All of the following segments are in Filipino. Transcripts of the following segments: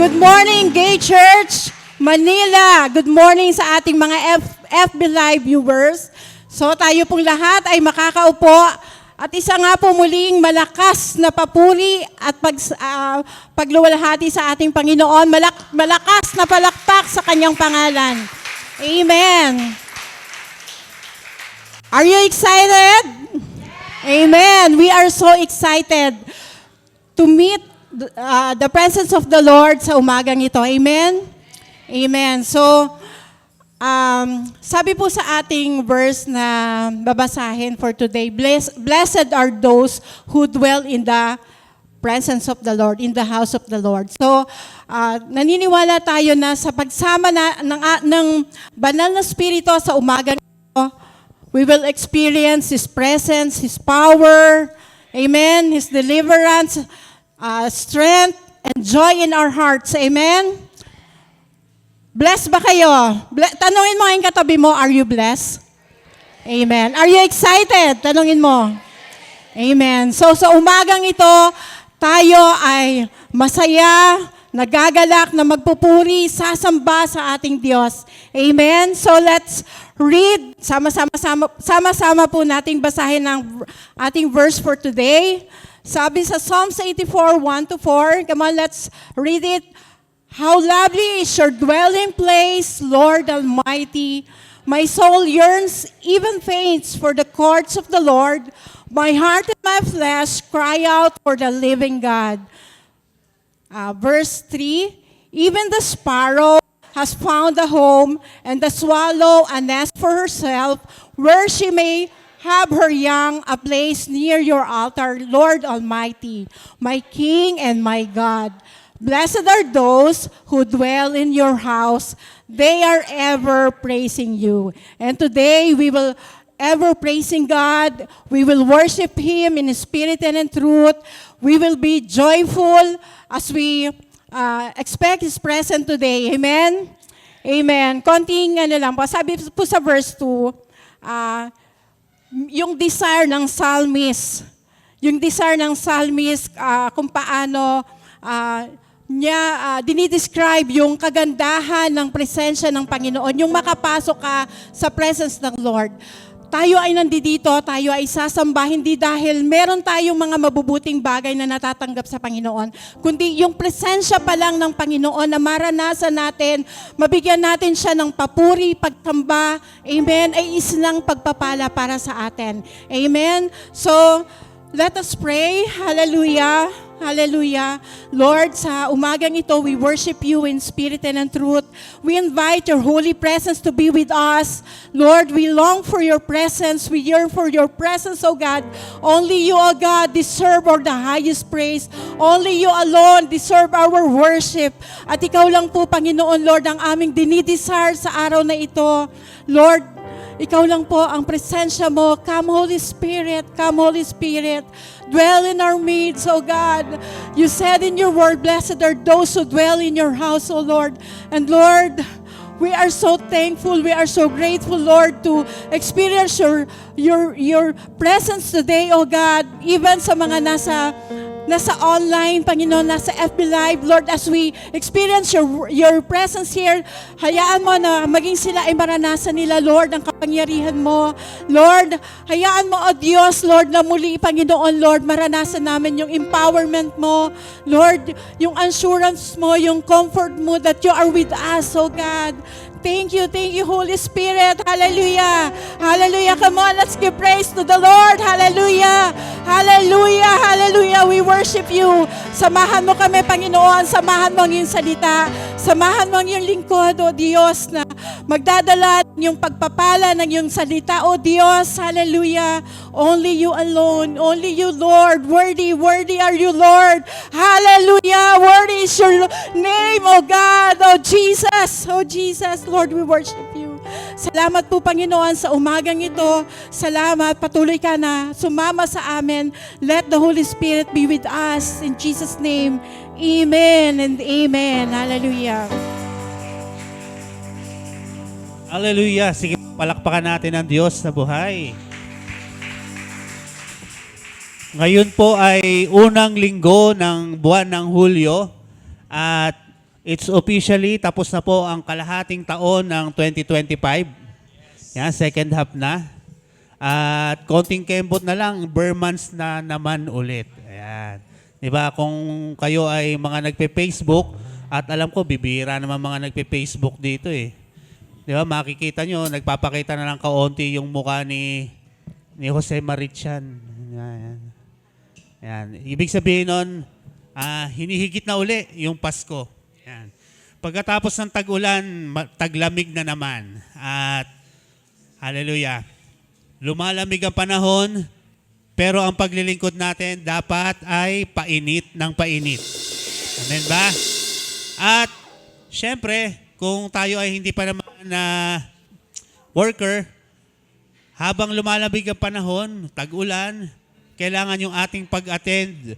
Good morning, Gay Church Manila. Good morning sa ating mga FB Live viewers. So tayo pong lahat ay makakaupo at isa nga po muling malakas na papuri at pagluwalhati sa ating Panginoon. Malakas na palakpak sa kanyang pangalan. Amen. Are you excited? Amen. We are so excited to meet the presence of the Lord sa umagang ito. Amen? Amen. So, sabi po sa ating verse na babasahin for today, blessed are those who dwell in the presence of the Lord, in the house of the Lord. So, naniniwala tayo na sa pagsama ng banal na Espiritu sa umagang ito, we will experience His presence, His power, amen, His deliverance, strength, and joy in our hearts. Amen? Blessed ba kayo? Tanungin mo ang katabi mo, are you blessed? Amen. Are you excited? Tanungin mo. Amen. So sa umagang ito, tayo ay masaya, nagagalak na magpupuri, sasamba sa ating Diyos. Amen. So let's read, sama-sama po nating basahin ang ating verse for today. Sabi sa Psalms 84, 1-4, come on, let's read it. How lovely is your dwelling place, Lord Almighty. My soul yearns, even faints, for the courts of the Lord. My heart and my flesh cry out for the living God. Verse 3, even the sparrow has found a home, and the swallow a nest for herself, where she may have her young a place near your altar, Lord Almighty, my King and my God. Blessed are those who dwell in your house. They are ever praising you. And today we will ever praising God. We will worship Him in spirit and in truth. We will be joyful as we expect His presence today. Amen? Amen. Konting lang po. Sabi po sa verse 2, yung desire ng psalmist, kung paano niya dinidescribe yung kagandahan ng presensya ng Panginoon, yung makapasok ka sa presence ng Lord. Tayo ay nandito, tayo ay sasamba, hindi dahil meron tayong mga mabubuting bagay na natatanggap sa Panginoon, kundi yung presensya pa lang ng Panginoon na maranasan natin, mabigyan natin siya ng papuri, pagsamba, amen, ay isang pagpapala para sa atin. Amen? So, let us pray. Hallelujah. Hallelujah. Lord, sa umagang ito, we worship you in spirit and in truth. We invite your holy presence to be with us. Lord, we long for your presence. We yearn for your presence, O God. Only you, O God, deserve all the highest praise. Only you alone deserve our worship. At ikaw lang po, Panginoon, Lord, ang aming dinidesire sa araw na ito. Lord, ikaw lang po ang presensya mo. Come, Holy Spirit. Come, Holy Spirit. Dwell in our midst, O God. You said in your word, blessed are those who dwell in your house, O Lord. And Lord, we are so thankful, we are so grateful, Lord, to experience your presence today, O God. Even sa mga nasa online, Panginoon, nasa FB Live, Lord, as we experience your presence here, hayaan mo na maging sila ay maranasan nila, Lord, ang kapangyarihan mo. Lord, hayaan mo, O Diyos, Lord, na muli, Panginoon, Lord, maranasan namin yung empowerment mo, Lord, yung assurance mo, yung comfort mo that you are with us, O God. Thank you, Holy Spirit. Hallelujah. Hallelujah. Come on, let's give praise to the Lord. Hallelujah. Hallelujah. Hallelujah. We worship you. Samahan mo kami, Panginoon. Samahan mo ang iyong salita. Samahan mo ang iyong lingkod, O Diyos, na magdadala ng iyong pagpapala ng iyong salita, O Diyos. Hallelujah. Only you alone. Only you, Lord. Worthy are you, Lord. Hallelujah. Worthy is your name, O God. O Jesus. O Jesus. Lord, we worship you. Salamat po, Panginoon, sa umagang ito. Salamat. Patuloy ka na sumama sa amin. Let the Holy Spirit be with us. In Jesus' name, amen and amen. Hallelujah. Hallelujah. Sige, palakpakan natin ang Diyos na buhay. Ngayon po ay unang linggo ng buwan ng Hulyo at it's officially tapos na po ang kalahating taon ng 2025. Yan, second half na. At konting kembot na lang, bare months na naman ulit. Ayan. Diba, kung kayo ay mga nagpe-Facebook, at alam ko, bibira naman mga nagpe-Facebook dito eh. Diba, makikita nyo, nagpapakita na lang kaunti yung mukha ni Jose Marichan. Ayan. Ayan. Ibig sabihin nun, hinihigit na uli yung Pasko. Ayan. Pagkatapos ng tag-ulan, taglamig na naman. At, hallelujah, lumalamig ang panahon, pero ang paglilingkod natin dapat ay painit ng painit. Amen ba? At, syempre, kung tayo ay hindi pa naman na worker, habang lumalamig ang panahon, tag-ulan, kailangan yung ating pag-attend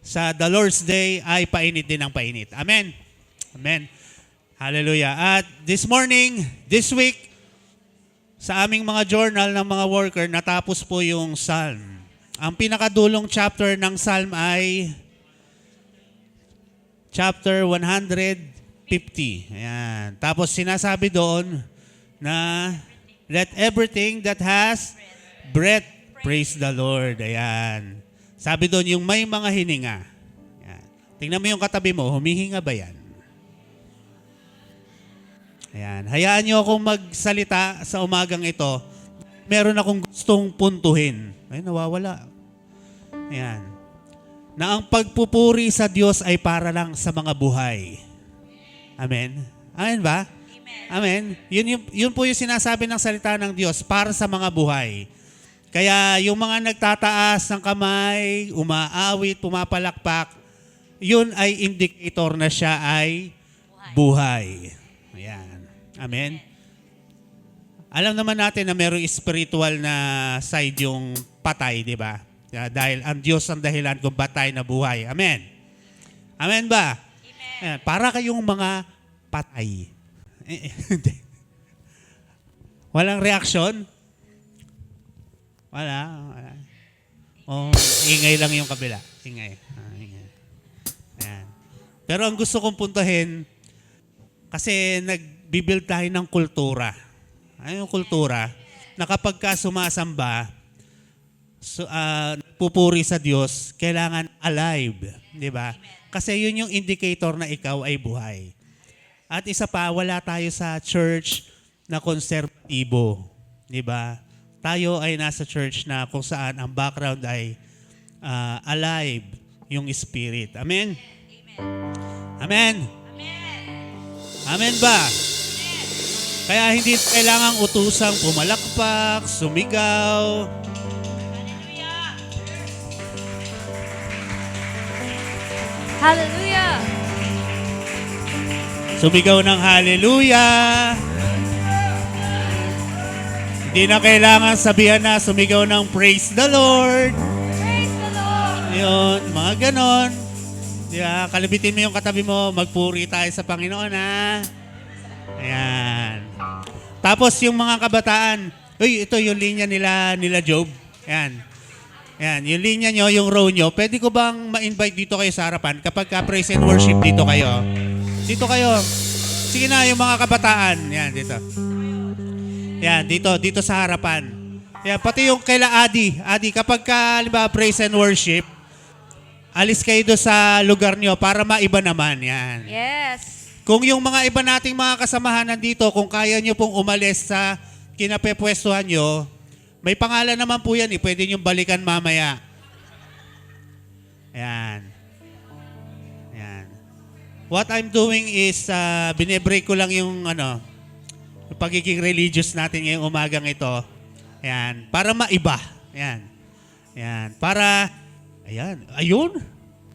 sa The Lord's Day ay painit din ng painit. Amen? Amen. Hallelujah. At this morning, this week, sa aming mga journal ng mga worker, natapos po yung Psalm. Ang pinakadulong chapter ng Psalm ay chapter 150. Ayan. Tapos sinasabi doon na let everything that has breath praise the Lord. Ayan. Sabi doon yung may mga hininga. Ayan. Tingnan mo yung katabi mo, humihinga ba yan? Ayan. Hayaan nyo akong magsalita sa umagang ito. Meron akong gustong puntuhin. Ay, nawawala. Ayan. Na ang pagpupuri sa Diyos ay para lang sa mga buhay. Amen? Amen ba? Amen? Yun po yung sinasabi ng salita ng Diyos, para sa mga buhay. Kaya yung mga nagtataas ng kamay, umaawit, pumapalakpak, yun ay indicator na siya ay buhay. Ayan. Amen? Alam naman natin na mayroong spiritual na side yung patay, di ba? Dahil ang Diyos ang dahilan kung ba't tayo nabuhay. Amen? Amen ba? Ayan. Para kayong mga patay. Walang reaksyon? Wala. Oh, ingay lang yung kabila. Ingay. Ingay. Ayan. Pero ang gusto kong puntahin, kasi nagbibuild tayo ng kultura. Ano yung kultura? Na kapag ka sumasamba, pupuri sa Diyos, kailangan alive. Di ba? Kasi yun yung indicator na ikaw ay buhay. At isa pa, wala tayo sa church na konserbatibo. Di ba? Tayo ay nasa church na kung saan ang background ay alive yung spirit. Amen? Amen? Amen ba? Kaya hindi kailangang utusang pumalakpak, sumigaw. Hallelujah! Sumigaw ng hallelujah. Hindi na kailangan sabihan na sumigaw ng praise the Lord. Praise the Lord! Yun, mga ganon. Diba? Kalabitin mo yung katabi mo, magpuri tayo sa Panginoon, ha? Ayan. Tapos yung mga kabataan, ito yung linya nila Job. Ayan. Ayan, yung linya nyo, yung row nyo, pwede ko bang ma-invite dito kayo sa harapan kapag praise and worship dito kayo? Dito kayo. Sige na, yung mga kabataan. Yan, dito. Yan, dito sa harapan. Yan, pati yung kaila Adi. Adi, kapag halimbawa, praise and worship, alis kayo doon sa lugar nyo para maiba naman. Yan. Yes. Kung yung mga iba nating mga kasamahan nandito, kung kaya nyo pong umalis sa kinapepwestuhan nyo, may pangalan naman po yan. Pwede nyo balikan mamaya. Yan. Yan. What I'm doing is, binebreak ko lang yung, yung pagiging religious natin ngayong umagang ito. Yan. Para maiba. Yan. Yan. Para, ayan. Ayun.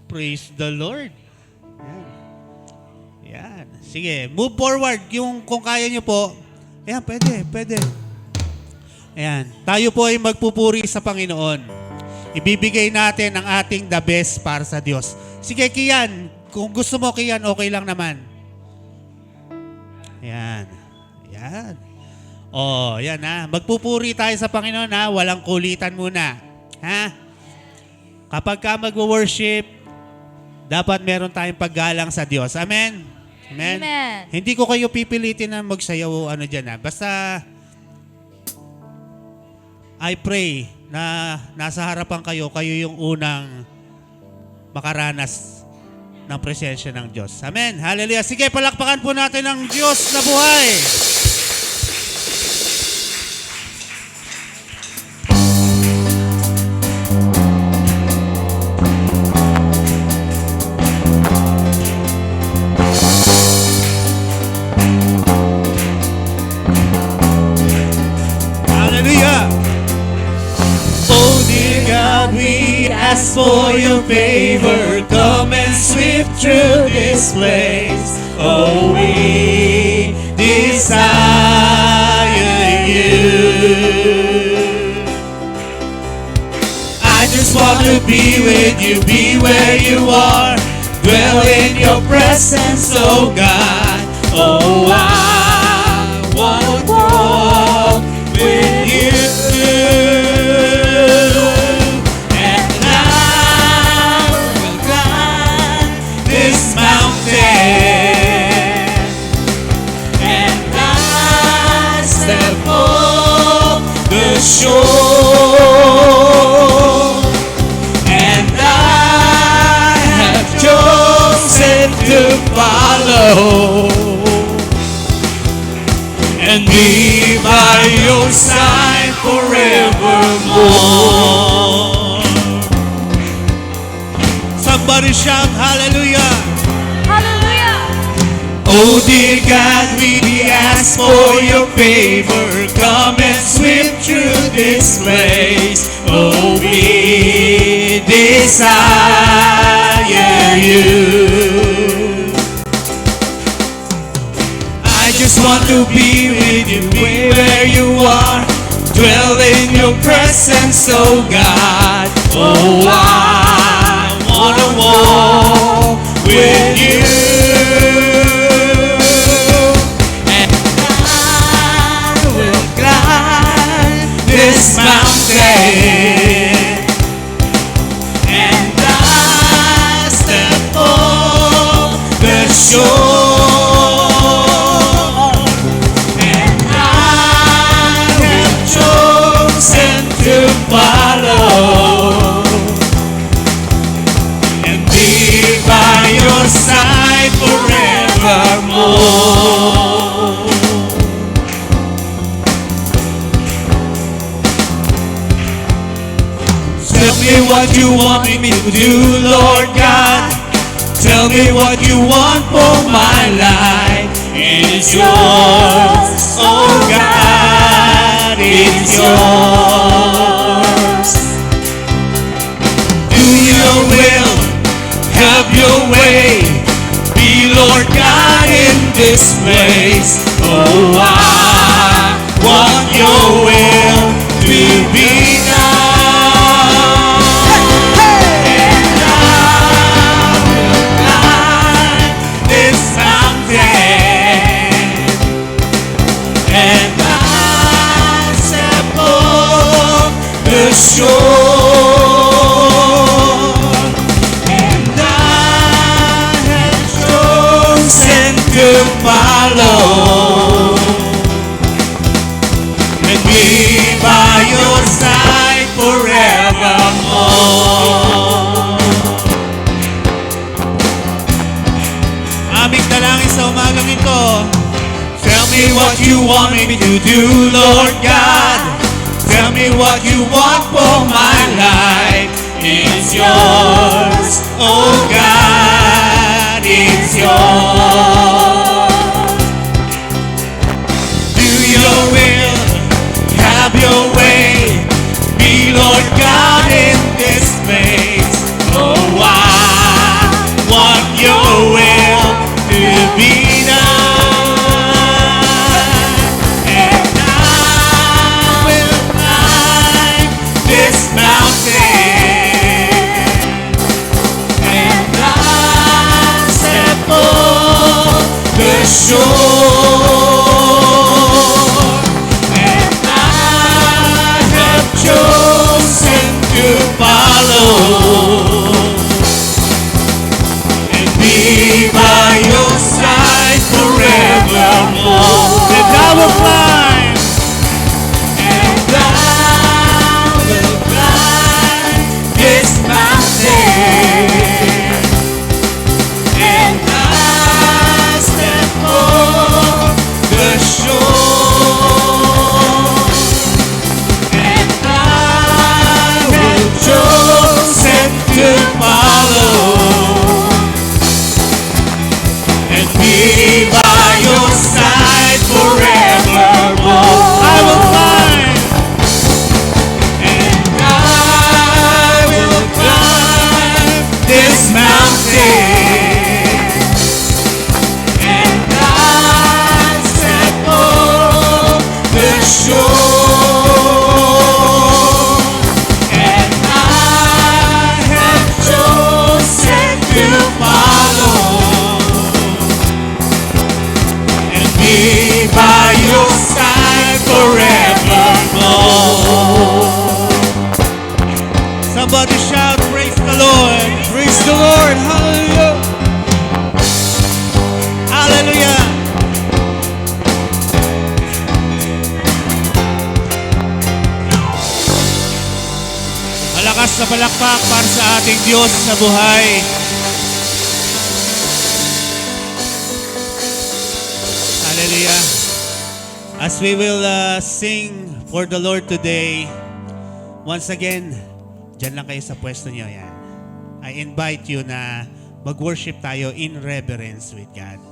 Praise the Lord. Yan. Yan. Sige. Move forward. Yung, kung kaya nyo po, ayan, pwede. Ayan. Tayo po ay magpupuri sa Panginoon. Ibibigay natin ang ating the best para sa Diyos. Sige, Kian. Kung gusto mo, Kian, okay lang naman. Ayan. Ayan. Oh, yan ha. Magpupuri tayo sa Panginoon ha. Walang kulitan muna. Ha? Kapag ka mag-worship, dapat meron tayong paggalang sa Diyos. Amen? Amen? Amen. Hindi ko kayo pipilitin na magsayaw o ano dyan. Basta, I pray na nasa harapan kayo, kayo yung unang makaranas ng presensya ng Diyos. Amen. Hallelujah. Sige, palakpakan po natin ang Diyos na buhay. Hallelujah. Oh dear God, we ask for your favor. Come and sweep through this place. Oh, we desire you. I just want to be with you, be where you are. Dwell in your presence, oh God. Oh, I want to walk with you. And I will climb this mountain. And I step off the shore. And I have chosen to follow and be by your side forevermore. Somebody shout hallelujah. Hallelujah. Oh dear God, we ask for your favor. Come and sweep through this place. Oh, we desire you. I just want to be with you, be where you are. Dwell in your presence, oh God. Oh, I want to walk with you. And I will climb this mountain. And I step off the shore. To follow and be by your side forevermore. Tell me what you want me to do, Lord God. Tell me what you want for my life. It's yours, oh God, it's yours. Do your will, have your way. Be Lord God in this place. Oh, I want your will to be done. And I will climb this mountain. And I step off the shore. And I have chosen to follow and be by your side forevermore. Aming dalangin sa umagang ito. Tell me what you want me to do, Lord God. Tell me what you want for my life. It's yours, oh God, it's yours. Do your will, have your way. Be Lord God in this place. Oh, I want your will to be done. And I will climb this mountain. And I step off the shore. And I have chosen to follow and be by your side sa palakpak para sa ating Diyos sa buhay. Hallelujah. As we will sing for the Lord today, once again, dyan lang kayo sa pwesto niyo. Yan. I invite you na mag-worship tayo in reverence with God.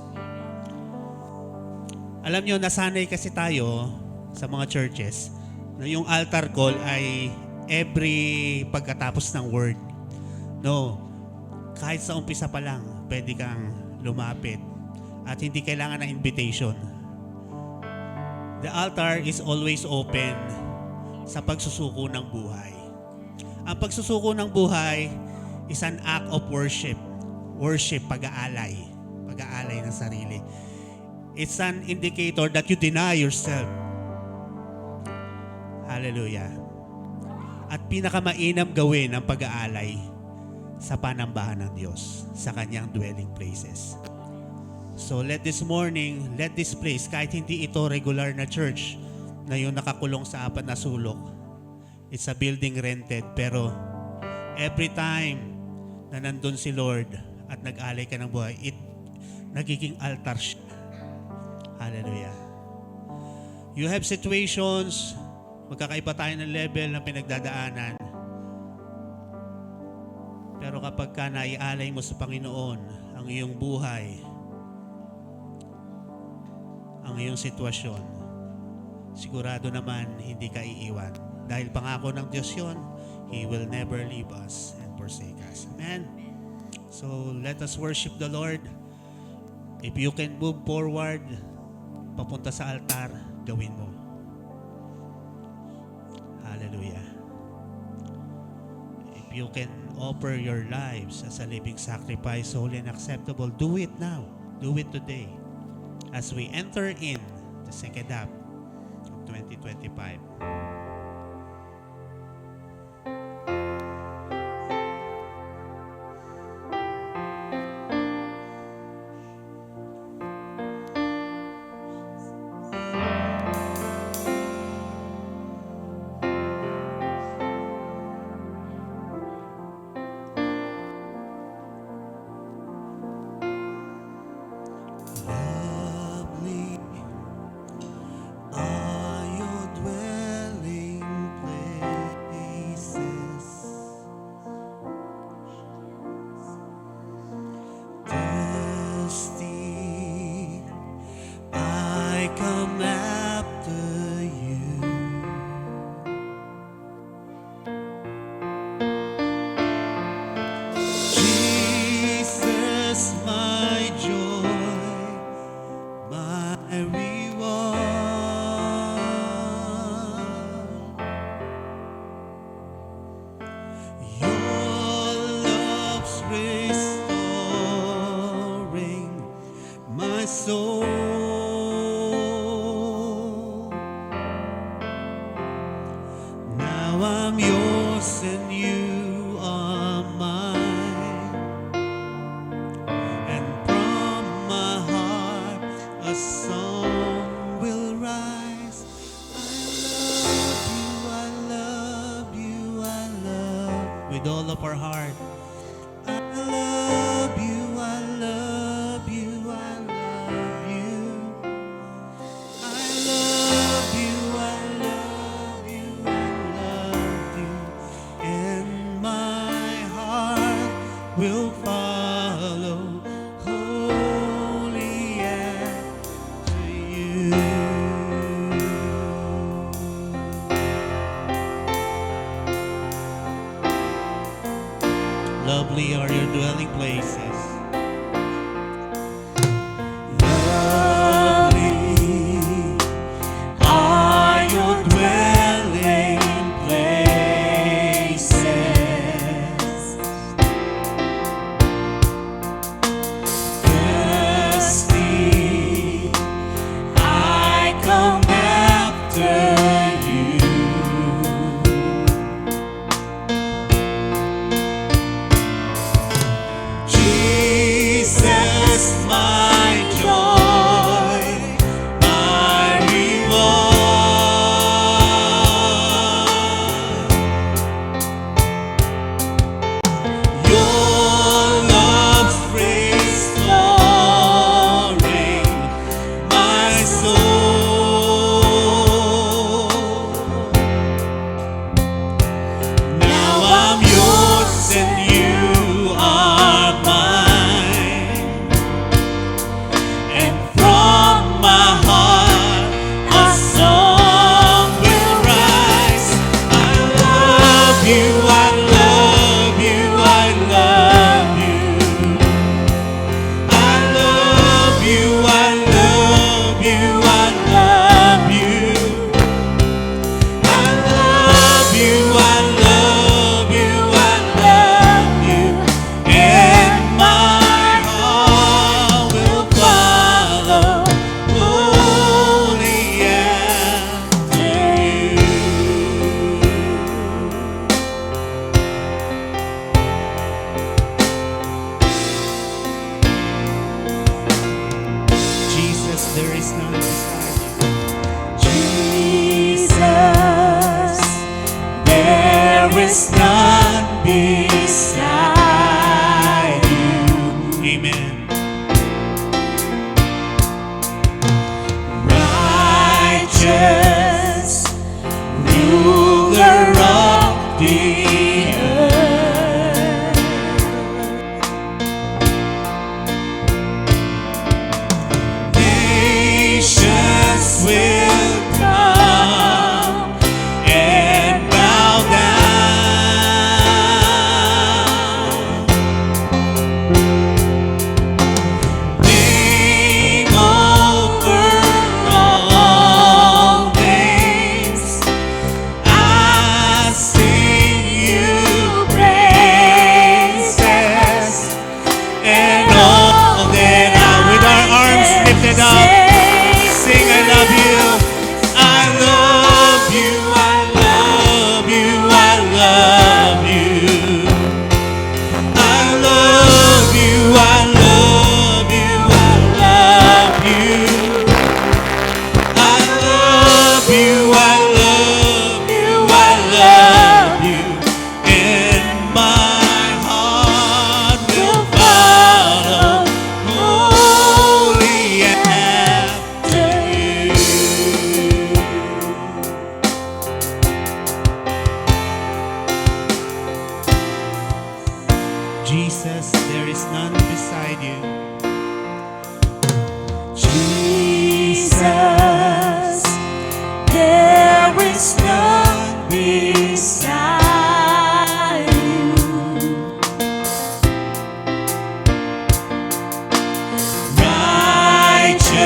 Alam niyo, nasanay kasi tayo sa mga churches na yung altar call ay every pagkatapos ng word. No, kahit sa umpisa pa lang, pwede kang lumapit at hindi kailangan ng invitation. The altar is always open sa pagsusuko ng buhay. Ang pagsusuko ng buhay is an act of worship. Worship, pag-aalay. Pag-aalay ng sarili. It's an indicator that you deny yourself. Hallelujah. At pinakamainam gawin ang pag-aalay sa panambahan ng Diyos, sa kanyang dwelling places. So let this morning, let this place, kahit hindi ito regular na church na yung nakakulong sa 4 na sulok, it's a building rented, pero every time na nandun si Lord at nag-alay ka ng buhay, nagiging altar siya. Hallelujah. You have situations, magkakaiba tayo ng level ng pinagdadaanan. Pero kapag ka naialay mo sa Panginoon ang iyong buhay, ang iyong sitwasyon, sigurado naman hindi ka iiwan. Dahil pangako ng Diyos yun, He will never leave us and forsake us. Amen? So let us worship the Lord. If you can move forward, papunta sa altar, gawin mo. Hallelujah. If you can offer your lives as a living sacrifice, holy and acceptable, do it now. Do it today. As we enter in the second half of 2025. With all of our heart, I love you, I love you, I love you. I love you, I love you, I love you. And my heart will follow wholly after you. there is none beside you. Jesus, there is none beside you. Amen. Righteous ruler of the earth. Nations will come and bow down. Name over all names, I sing you praises, and all that With our arms lifted up, sing I love you. I love you, I love you, I love you. I love you, I love you, I love you. I love you, I love you, I love you. And my heart will follow wholly after you. Jesus, there is none beside you. Jesus, there is none beside you.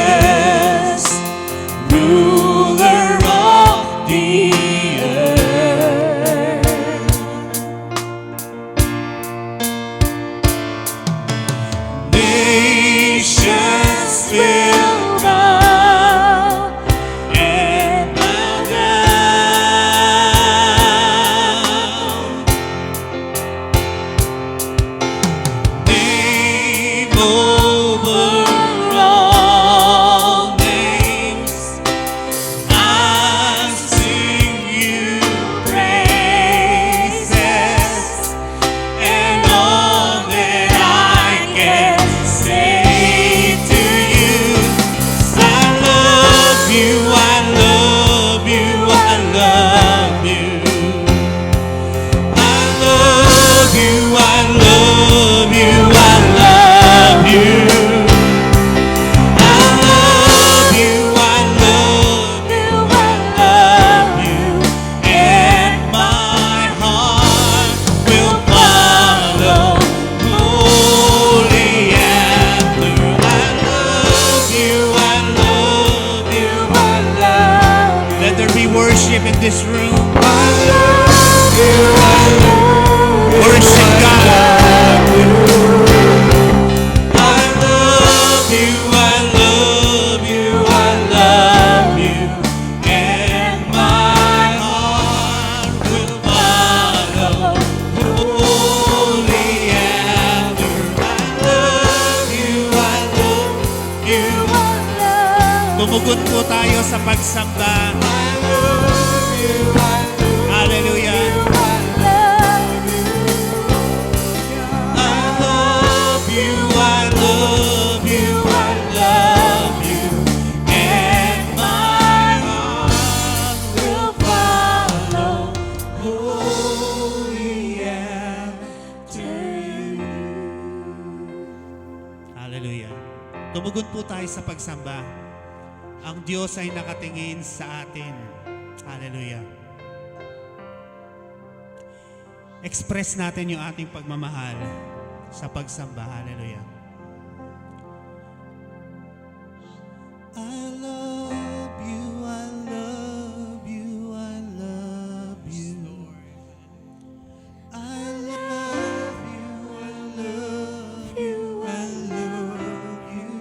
Righteous ruler of the earth. Nations will bow and bow down. Name over all names, I sing you praises, and all that I can say to you, I love you, I love you, I love you. I love you, I love you, I love you. I love you, I love you, I love you. And my heart will follow wholly after. I love you, I love you, I love you. Let there be worship in this room. I love you, I love you. Worship God. I love you, I love you, I love you. And my heart will follow wholly after. I love you, I love you, I love you. Tumugon po tayo sa pagsamba. I love you, I love Hallelujah. you, I love you. I love you, I love you, I love you. And my heart will follow wholly after you. Hallelujah. Tumugon po tayo sa pagsamba. Ang Diyos ay nakatingin sa atin. Hallelujah. Express natin yung ating pagmamahal sa pagsamba. Hallelujah. I love you, I love you, I love you. I love you, I love you, I love you.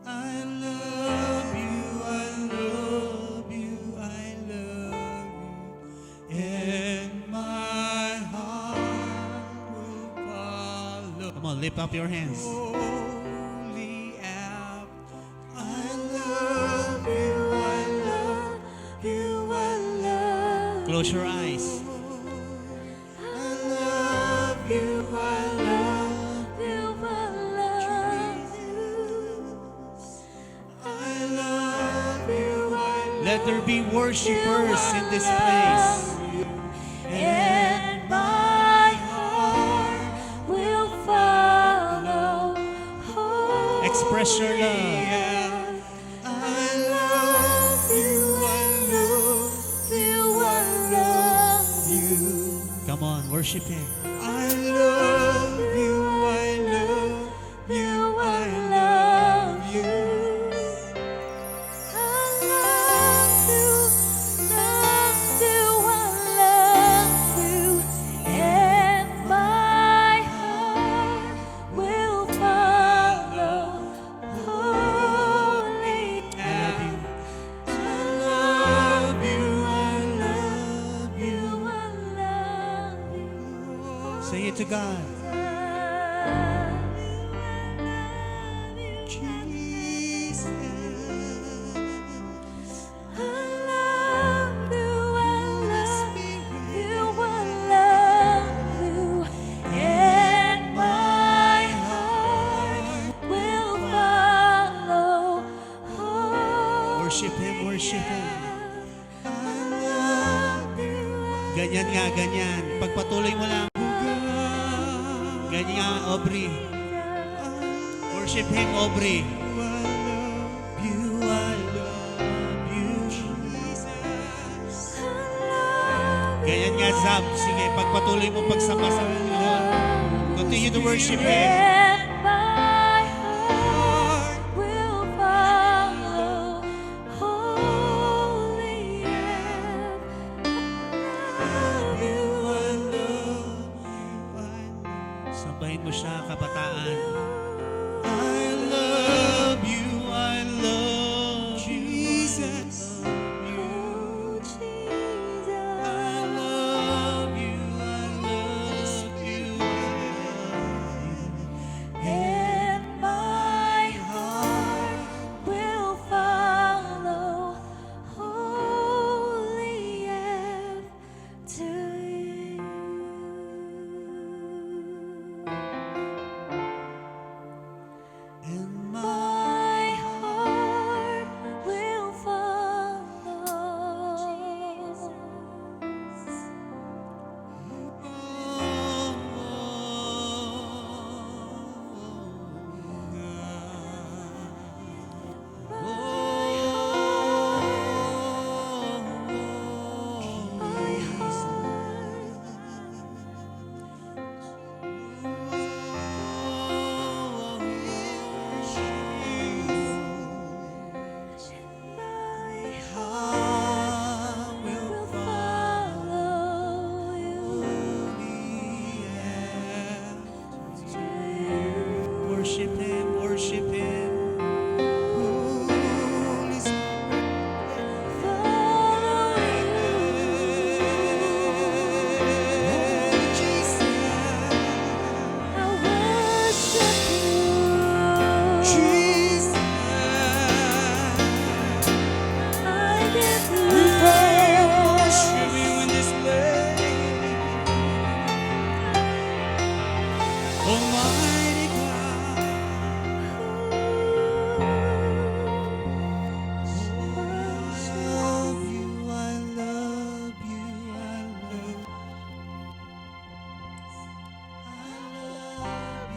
I love you, I love you, I love you. And my heart will follow. Come on, lift up your hands. Holy after Close your eyes. I love you, I love you, I love you. I love you, I Let there be worshipers in this place. and my heart will follow. Express your love. I love you, I love you, I love you. Come on, worship Him. I love you, I love you, I love you. I love you, I love you, and my heart will follow. Holy, I love you. I love you, I love you, I love you. Say it to God. Worship Him, worship Him. Ganyan nga, ganyan. Pagpatuloy mo lang. Ganyan nga, Aubrey. Worship Him, Aubrey. Ganyan nga, Zab. Sige, pagpatuloy mo pagsama sa Panginoon. Continue to worship Him. Sambahin mo siya, kabataan. I love you, I love Jesus. I love you, I love you, And my heart will follow wholly after you. And My heart will follow. My heart will follow you. worship Him, worship Him. Follow you. I worship you. I give you praise. Almighty God. Love you, I love you, I love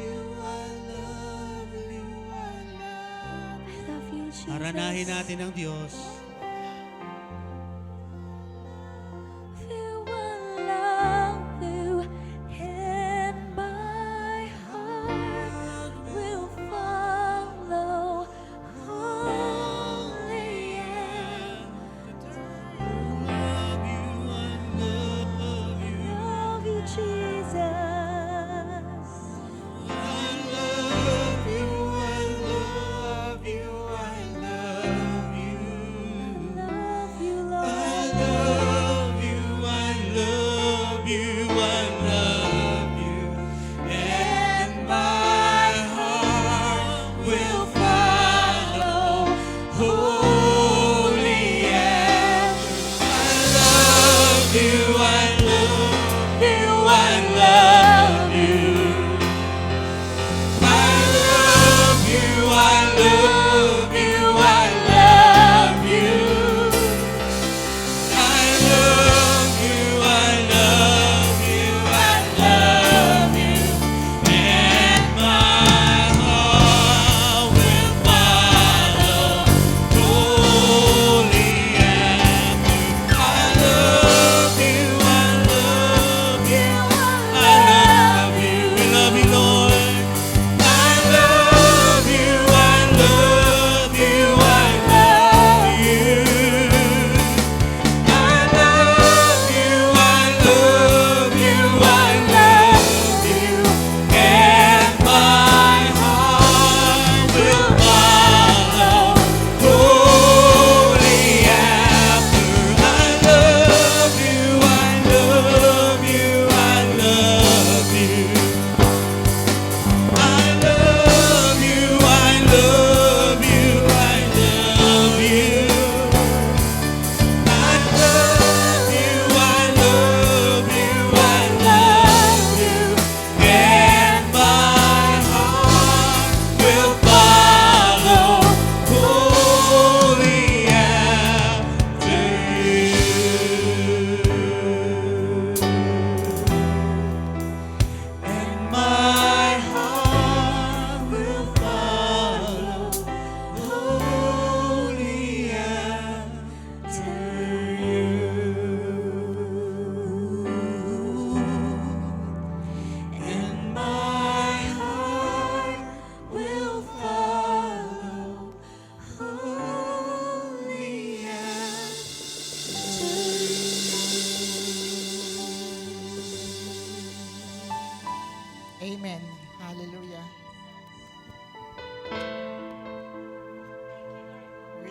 you, I love you, I love I love you, Jesus. Haranahin natin ang Diyos. You, I love you, and my heart will follow wholly after you. Love you, I love you. Love you, Jesus. I love you, I love you, I love you.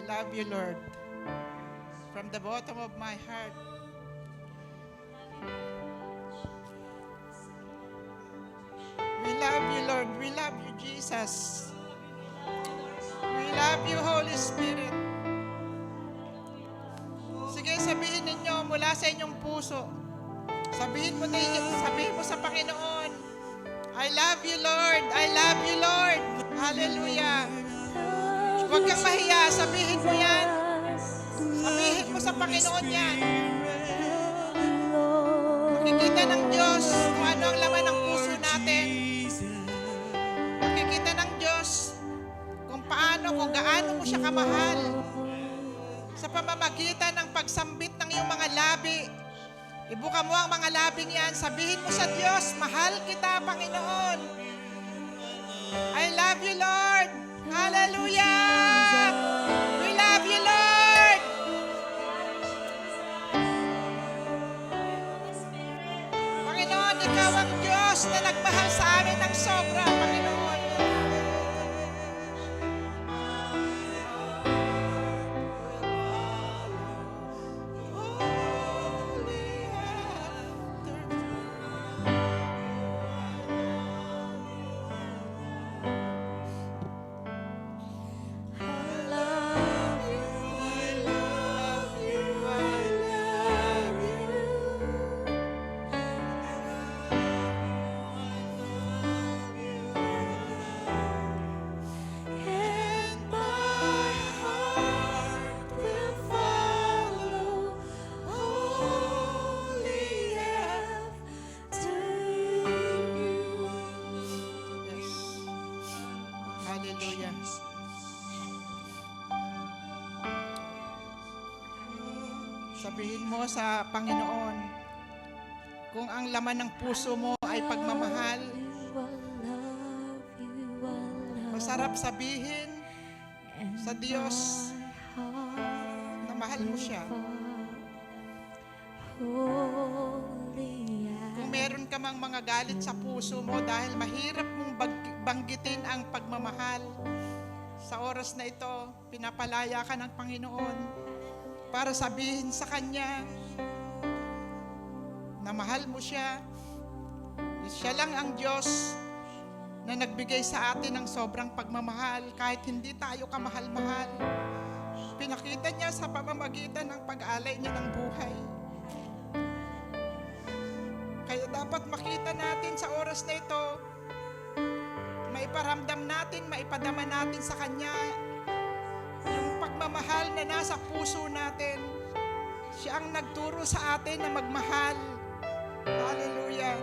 love you, Lord. From the bottom of my heart. We love you, Lord. We love you, Jesus. We love you, Holy Spirit. Sige, sabihin ninyo mula sa inyong puso. Sabihin mo sa Panginoon, I love you, Lord. I love you, Lord. Hallelujah. Huwag kang mahiya. Sabihin mo yan. Sabihin mo sa Panginoon yan. Makikita ng Diyos kung ano ang laman ng puso natin. Makikita ng Diyos kung gaano mo siya kamahal. Sa pamamagitan ng pagsambit ng iyong mga labi. Ibuka mo ang mga labing yan. Sabihin mo sa Diyos, mahal kita, Panginoon. I love you, Lord. Hallelujah! We love you, Lord! Panginoon, ikaw ang Diyos na nagmahal sa amin ng sobra, Panginoon. Hallelujah. Sabihin mo sa Panginoon, kung ang laman ng puso mo ay pagmamahal, masarap sabihin sa Diyos na mahal mo siya. Kung meron ka mang mga galit sa puso mo dahil mahirap mong banggitin ang pagmamahal, sa oras na ito, pinapalaya ka ng Panginoon para sabihin sa Kanya na mahal mo siya. Siya lang ang Diyos na nagbigay sa atin ng sobrang pagmamahal kahit hindi tayo kamahal-mahal. Pinakita niya sa pamamagitan ng pag-alay niya ng buhay. Kaya dapat makita natin sa oras na ito, maiparamdam natin, maipadama natin sa Kanya yung pagmamahal na nasa puso natin. Siya ang nagturo sa atin na magmahal. Hallelujah.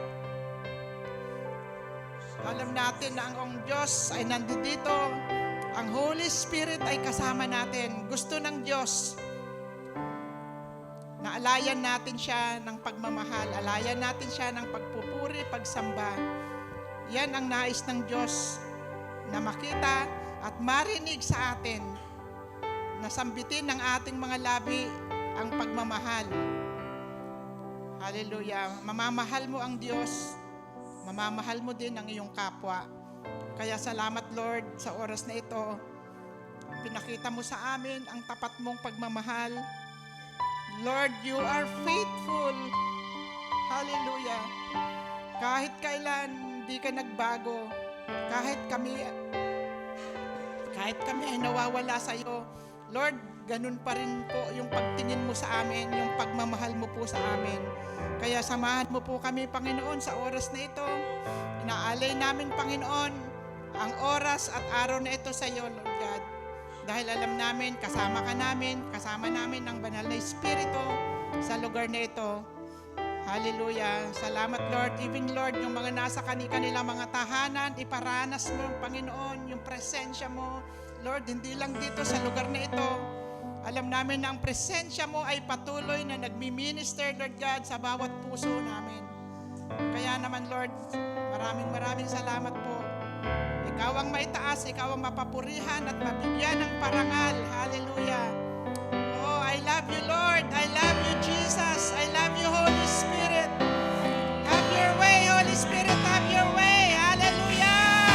Alam natin na ang Diyos ay nandito. Ang Holy Spirit ay kasama natin. Gusto ng Diyos na alayan natin siya ng pagmamahal. Alayan natin siya ng pagpupuri, pagsamba. Yan ang nais ng Diyos na makita at marinig sa atin. Nasambitin ng ating mga labi ang pagmamahal. Hallelujah. Mamamahal mo ang Diyos. Mamamahal mo din ang iyong kapwa. Kaya salamat, Lord, sa oras na ito. Pinakita mo sa amin ang tapat mong pagmamahal. Lord, you are faithful. Hallelujah. Kahit kailan, hindi ka nagbago. Kahit kami ay nawawala sa iyo, Lord, ganun pa rin po yung pagtingin mo sa amin, yung pagmamahal mo po sa amin. Kaya samahan mo po kami, Panginoon, sa oras na ito. Inaalay namin, Panginoon, ang oras at araw na ito sa iyo, Lord God. Dahil alam namin, kasama namin ang banal na Espiritu sa lugar na ito. Hallelujah. Salamat, Lord. Even, Lord, yung mga nasa kanilang mga tahanan, iparanas mo, Panginoon, yung presensya mo. Lord, hindi lang dito sa lugar na ito. Alam namin na ang presensya mo ay patuloy na nagmi-minister, Lord God, sa bawat puso namin. Kaya naman, Lord, maraming salamat po. Ikaw ang maitaas, ikaw ang mapapurihan at mabigyan ng parangal. Hallelujah. Oh, I love you, Lord. I love you, Jesus. I love you, Holy Spirit. Have your way, Holy Spirit. Have your way. Hallelujah.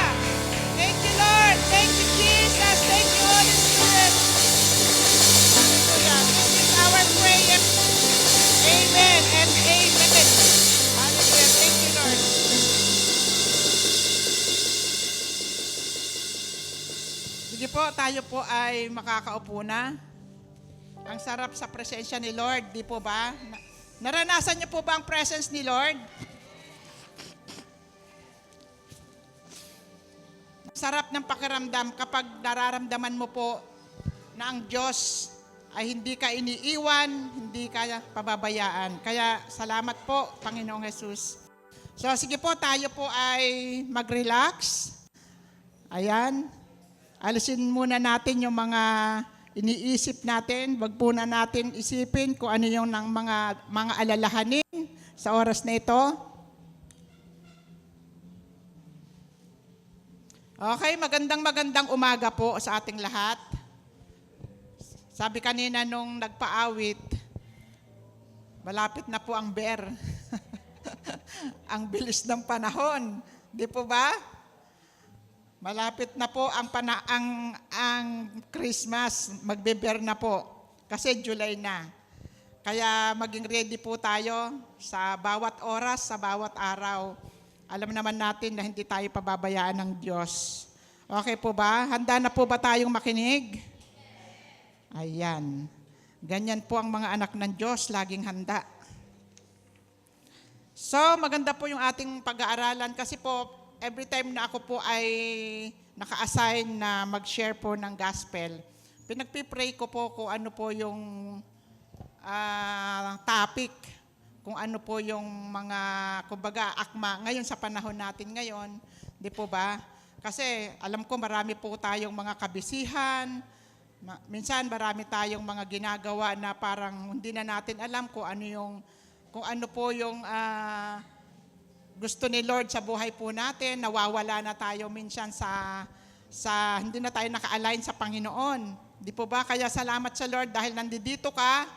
Thank you, Lord. Thank you, Jesus. Thank you, Holy Spirit. Sige po, tayo po ay makakaupo na. Ang sarap sa presensya ni Lord, di po ba? Naranasan niyo po ba ang presence ni Lord? Sarap ng pakiramdam kapag nararamdaman mo po na ang Diyos ay hindi ka iniiwan, hindi ka pababayaan. Kaya salamat po, Panginoong Jesus. So sige po, tayo po ay mag-relax. Ayan. Alisin muna natin yung mga iniisip natin. Wag po na natin isipin kung ano yung ng mga alalahanin sa oras na ito. Okay, magandang umaga po sa ating lahat. Sabi kanina nung nagpaawit, malapit na po ang bear. Ang bilis ng panahon, di po ba? Malapit na po ang Christmas, magbe-bear na po kasi July na. Kaya maging ready po tayo sa bawat oras, sa bawat araw. Alam naman natin na hindi tayo pababayaan ng Diyos. Okay po ba? Handa na po ba tayong makinig? Ayan. Ganyan po ang mga anak ng Diyos, laging handa. So, maganda po yung ating pag-aaralan kasi po, every time na ako po ay naka-assign na mag-share po ng gospel, pinagpipray ko po kung ano po yung topic, kung ano po yung mga, kumbaga, akma ngayon sa panahon natin ngayon, di po ba? Kasi alam ko marami po tayong mga kabisihan, minsan marami tayong mga ginagawa na parang hindi na natin alam kung ano po yung gusto ni Lord sa buhay po natin. Nawawala na tayo minsan sa hindi na tayo naka-align sa Panginoon. Di po ba? Kaya salamat sa Lord dahil nandito ka.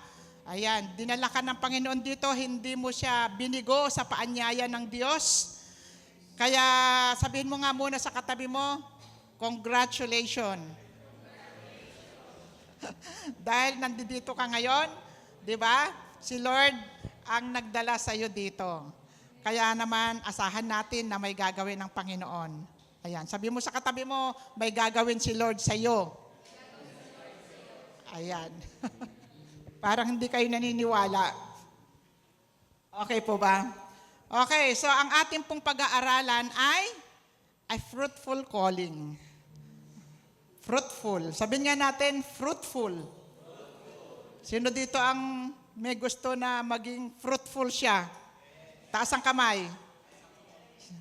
Ayan, dinala ka ng Panginoon dito, hindi mo siya binigo sa paanyaya ng Diyos. Kaya sabihin mo nga muna sa katabi mo, congratulations. Dahil nandito ka ngayon, di ba? Si Lord ang nagdala sa iyo dito. Kaya naman, asahan natin na may gagawin ng Panginoon. Ayan, sabi mo sa katabi mo, may gagawin si Lord sa iyo. Ayan. Parang hindi kayo naniniwala. Okay po ba? Okay, so ang ating pong pag-aaralan ay a fruitful calling. Fruitful. Sabihin nga natin, fruitful. Sino dito ang may gusto na maging fruitful siya? Taas ang kamay.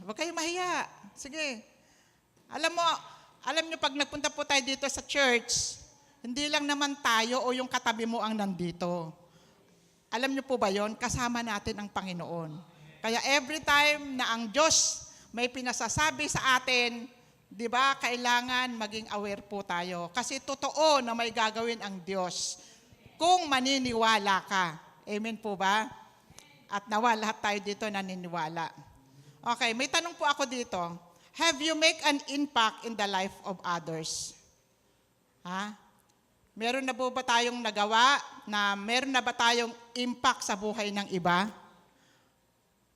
Huwag kayo mahiya. Sige. Alam nyo, pag nagpunta po tayo dito sa church, hindi lang naman tayo o yung katabi mo ang nandito. Alam nyo po ba yon? Kasama natin ang Panginoon. Kaya every time na ang Diyos may pinasasabi sa atin, di ba, kailangan maging aware po tayo. Kasi totoo na may gagawin ang Diyos kung maniniwala ka. Amen po ba? At nawa lahat tayo dito naniniwala. Okay, may tanong po ako dito. Have you make an impact in the life of others? Ha? Meron na po ba tayong nagawa na meron na ba tayong impact sa buhay ng iba?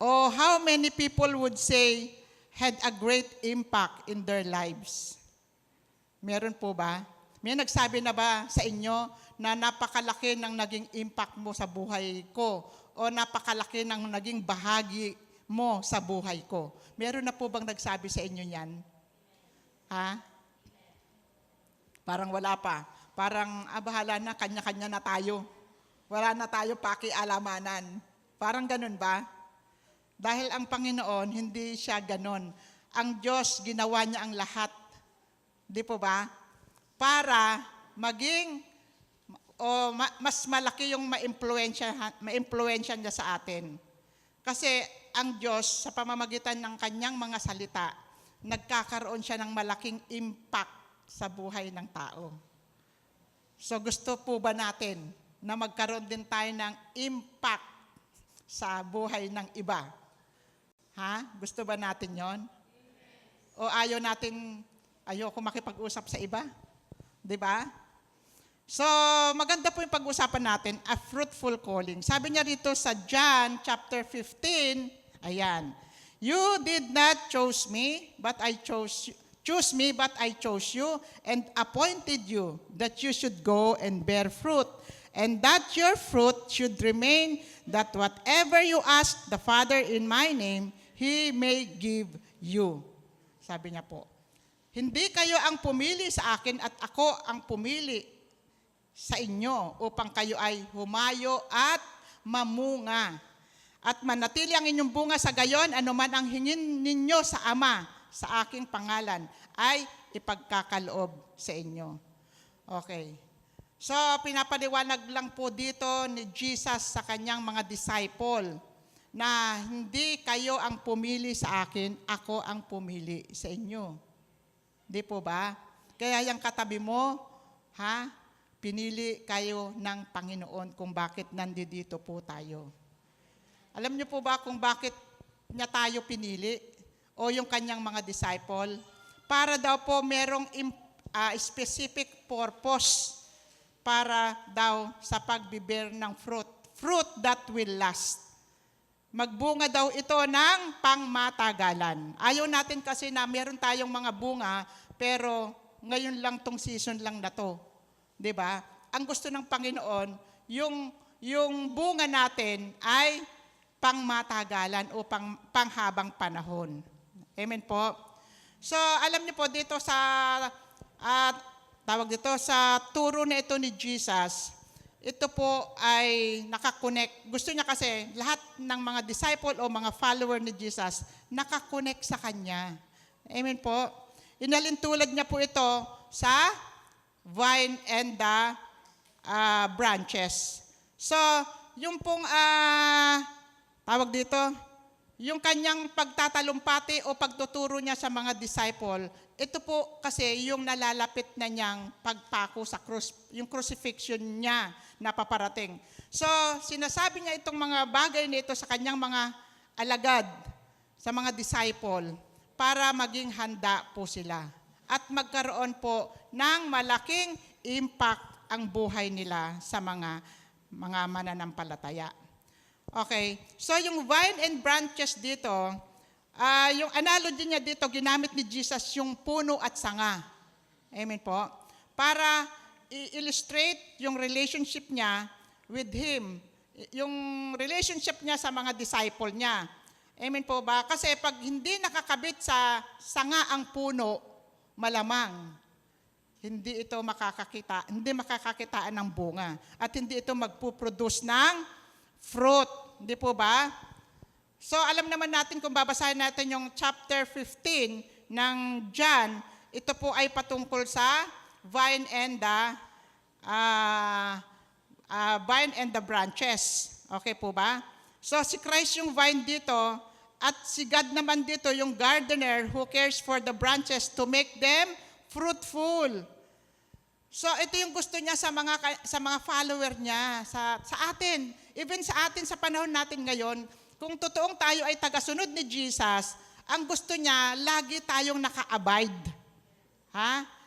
O how many people would say had a great impact in their lives? Meron po ba? May nagsabi na ba sa inyo na napakalaki ng naging impact mo sa buhay ko o napakalaki ng naging bahagi mo sa buhay ko? Meron na po bang nagsabi sa inyo yan? Ha? Parang wala pa. Parang, bahala na, kanya-kanya na tayo. Wala na tayo pakialamanan. Parang ganun ba? Dahil ang Panginoon, hindi siya ganun. Ang Diyos, ginawa niya ang lahat. Di po ba? Para maging, mas malaki yung ma-impluensya niya sa atin. Kasi ang Diyos, sa pamamagitan ng kanyang mga salita, nagkakaroon siya ng malaking impact sa buhay ng tao. So gusto po ba natin na magkaroon din tayo ng impact sa buhay ng iba? Ha? Gusto ba natin yon? O ayoko makipag-usap sa iba? Diba? So, maganda po yung pag-usapan natin, a fruitful calling. Sabi niya rito sa John chapter 15, ayan, you did not choose me, but I chose choose me, but I chose you and appointed you that you should go and bear fruit, and that your fruit should remain, that whatever you ask the Father in my name, He may give you. Sabi niya po, hindi kayo ang pumili sa akin at ako ang pumili sa inyo upang kayo ay humayo at mamunga at manatili ang inyong bunga sa gayon, anuman ang hingin ninyo sa Ama sa aking pangalan ay ipagkakaloob sa inyo. Okay. So, pinapaliwanag lang po dito ni Jesus sa kanyang mga disciple na hindi kayo ang pumili sa akin, ako ang pumili sa inyo. Di po ba? Kaya yung katabi mo, pinili kayo ng Panginoon kung bakit nandito po tayo. Alam niyo po ba kung bakit niya tayo pinili o yung kanyang mga disciple? Para daw po merong specific purpose para daw sa pagbibear ng fruit. Fruit that will last. Magbunga daw ito ng pangmatagalan. Ayaw natin kasi na meron tayong mga bunga, pero ngayon lang tong season lang na to. 'Di ba? Ang gusto ng Panginoon, yung bunga natin ay pangmatagalan o panghabang panahon. Amen po. So, alam niyo po dito sa sa turo na ito ni Jesus, ito po ay nakakonect. Gusto niya kasi lahat ng mga disciple o mga follower ni Jesus nakakonect sa Kanya. Amen po. Inalintulad niya po ito sa vine and the branches. So, yung pong yung kanyang pagtatalumpati o pagtuturo niya sa mga disciple, ito po kasi yung nalalapit na niyang pagpako sa krus, yung crucifixion niya na paparating. So, sinasabi niya itong mga bagay nito sa kanyang mga alagad, sa mga disciple, para maging handa po sila. At magkaroon po ng malaking impact ang buhay nila sa mga mananampalataya. Okay, so yung vine and branches dito, yung analogy niya dito, ginamit ni Jesus yung puno at sanga. Amen po. Para i-illustrate yung relationship niya with Him, yung relationship niya sa mga disciple niya. Amen po ba? Kasi pag hindi nakakabit sa sanga ang puno, malamang hindi ito hindi makakakitaan ng bunga at hindi ito magpuproduce ng fruit. Hindi po ba? So, alam naman natin kung babasahin natin yung chapter 15 ng John, ito po ay patungkol sa vine and the branches. Okay po ba? So, si Christ yung vine dito at si God naman dito yung gardener who cares for the branches to make them fruitful. So, ito yung gusto niya sa mga follower niya, sa atin. Even sa atin, sa panahon natin ngayon, kung totoong tayo ay tagasunod ni Jesus, ang gusto niya, lagi tayong naka-abide.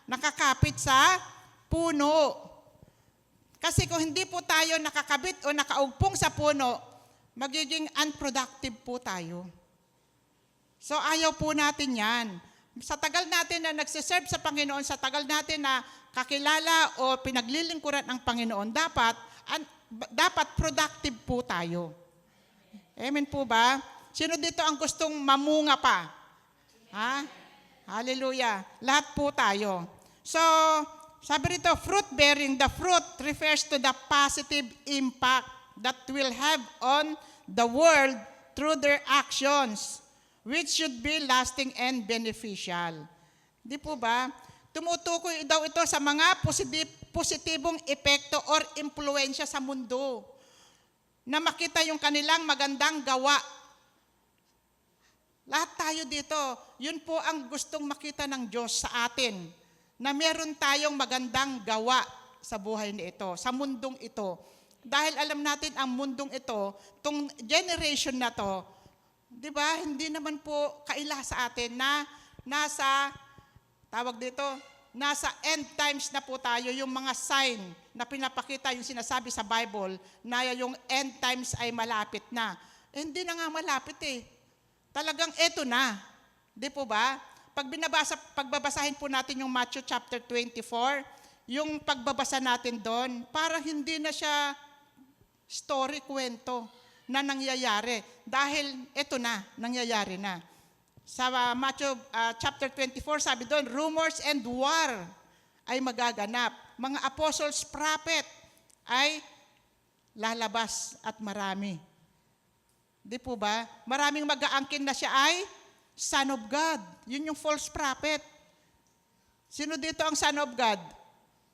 Nakakapit sa puno. Kasi kung hindi po tayo nakakabit o nakaugpong sa puno, magiging unproductive po tayo. So, ayaw po natin yan. Sa tagal natin na nagsiserve sa Panginoon, sa tagal natin na kakilala o pinaglilingkuran ng Panginoon, dapat productive po tayo. Amen po ba? Sino dito ang gustong mamunga pa? Hallelujah. Lahat po tayo. So, sabi rito, fruit bearing, the fruit refers to the positive impact that will have on the world through their actions, which should be lasting and beneficial. Di po ba? Tumutukoy daw ito sa mga positibong epekto or impluensya sa mundo na makita yung kanilang magandang gawa. Lahat tayo dito, yun po ang gustong makita ng Diyos sa atin, na meron tayong magandang gawa sa buhay na ito, sa mundong ito. Dahil alam natin ang mundong ito, tong generation na to, di ba, hindi naman po kaila sa atin na nasa end times na po tayo, yung mga sign na pinapakita, yung sinasabi sa Bible, na yung end times ay malapit na. Hindi na nga malapit eh. Talagang eto na. Di po ba? pagbabasahin po natin yung Matthew chapter 24, yung pagbabasa natin doon, para hindi na siya story, kwento na nangyayari. Dahil ito na, nangyayari na. Sa Matthew chapter 24, sabi doon, rumors and war ay magaganap. Mga apostles, prophet ay lalabas at marami. Di po ba? Maraming mag-aangkin na siya ay Son of God. Yun yung false prophet. Sino dito ang Son of God?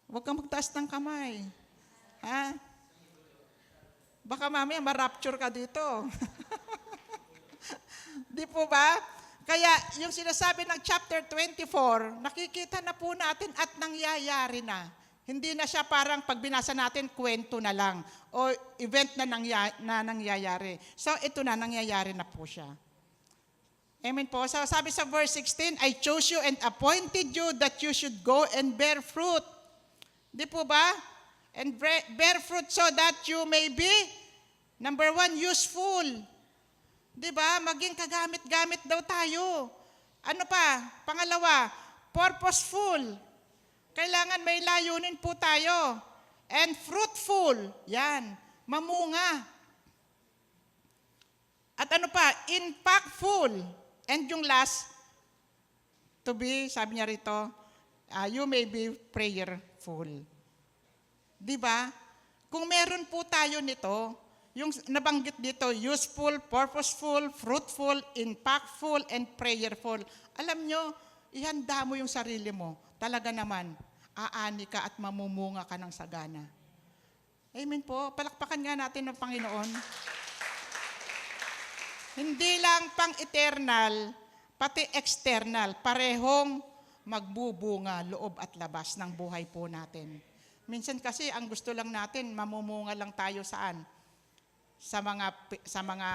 Huwag kang magtaas ng kamay. Ha? Baka mamaya ma-rapture ka dito. Di po ba? Kaya yung sinasabi ng chapter 24, nakikita na po natin at nangyayari na. Hindi na siya parang pag binasa natin, kwento na lang o event na nangyayari. So ito na, nangyayari na po siya. Amen po. So sabi sa verse 16, I chose you and appointed you that you should go and bear fruit. Di po ba? And bear fruit so that you may be, number 1, useful. Di ba? Maging kagamit-gamit daw tayo. Ano pa? Pangalawa, purposeful. Kailangan may layunin po tayo. And fruitful. Yan. Mamunga. At ano pa? Impactful. And yung last, to be, sabi niya rito, you may be prayerful. Di ba? Kung meron po tayo nito, yung nabanggit dito, useful, purposeful, fruitful, impactful, and prayerful. Alam nyo, ihanda mo yung sarili mo. Talaga naman, aani ka at mamumunga ka ng sagana. Amen po. Palakpakan nga natin ng Panginoon. Hindi lang pang-eternal, pati external. Parehong magbubunga loob at labas ng buhay po natin. Minsan kasi, ang gusto lang natin, mamumunga lang tayo saan? Sa mga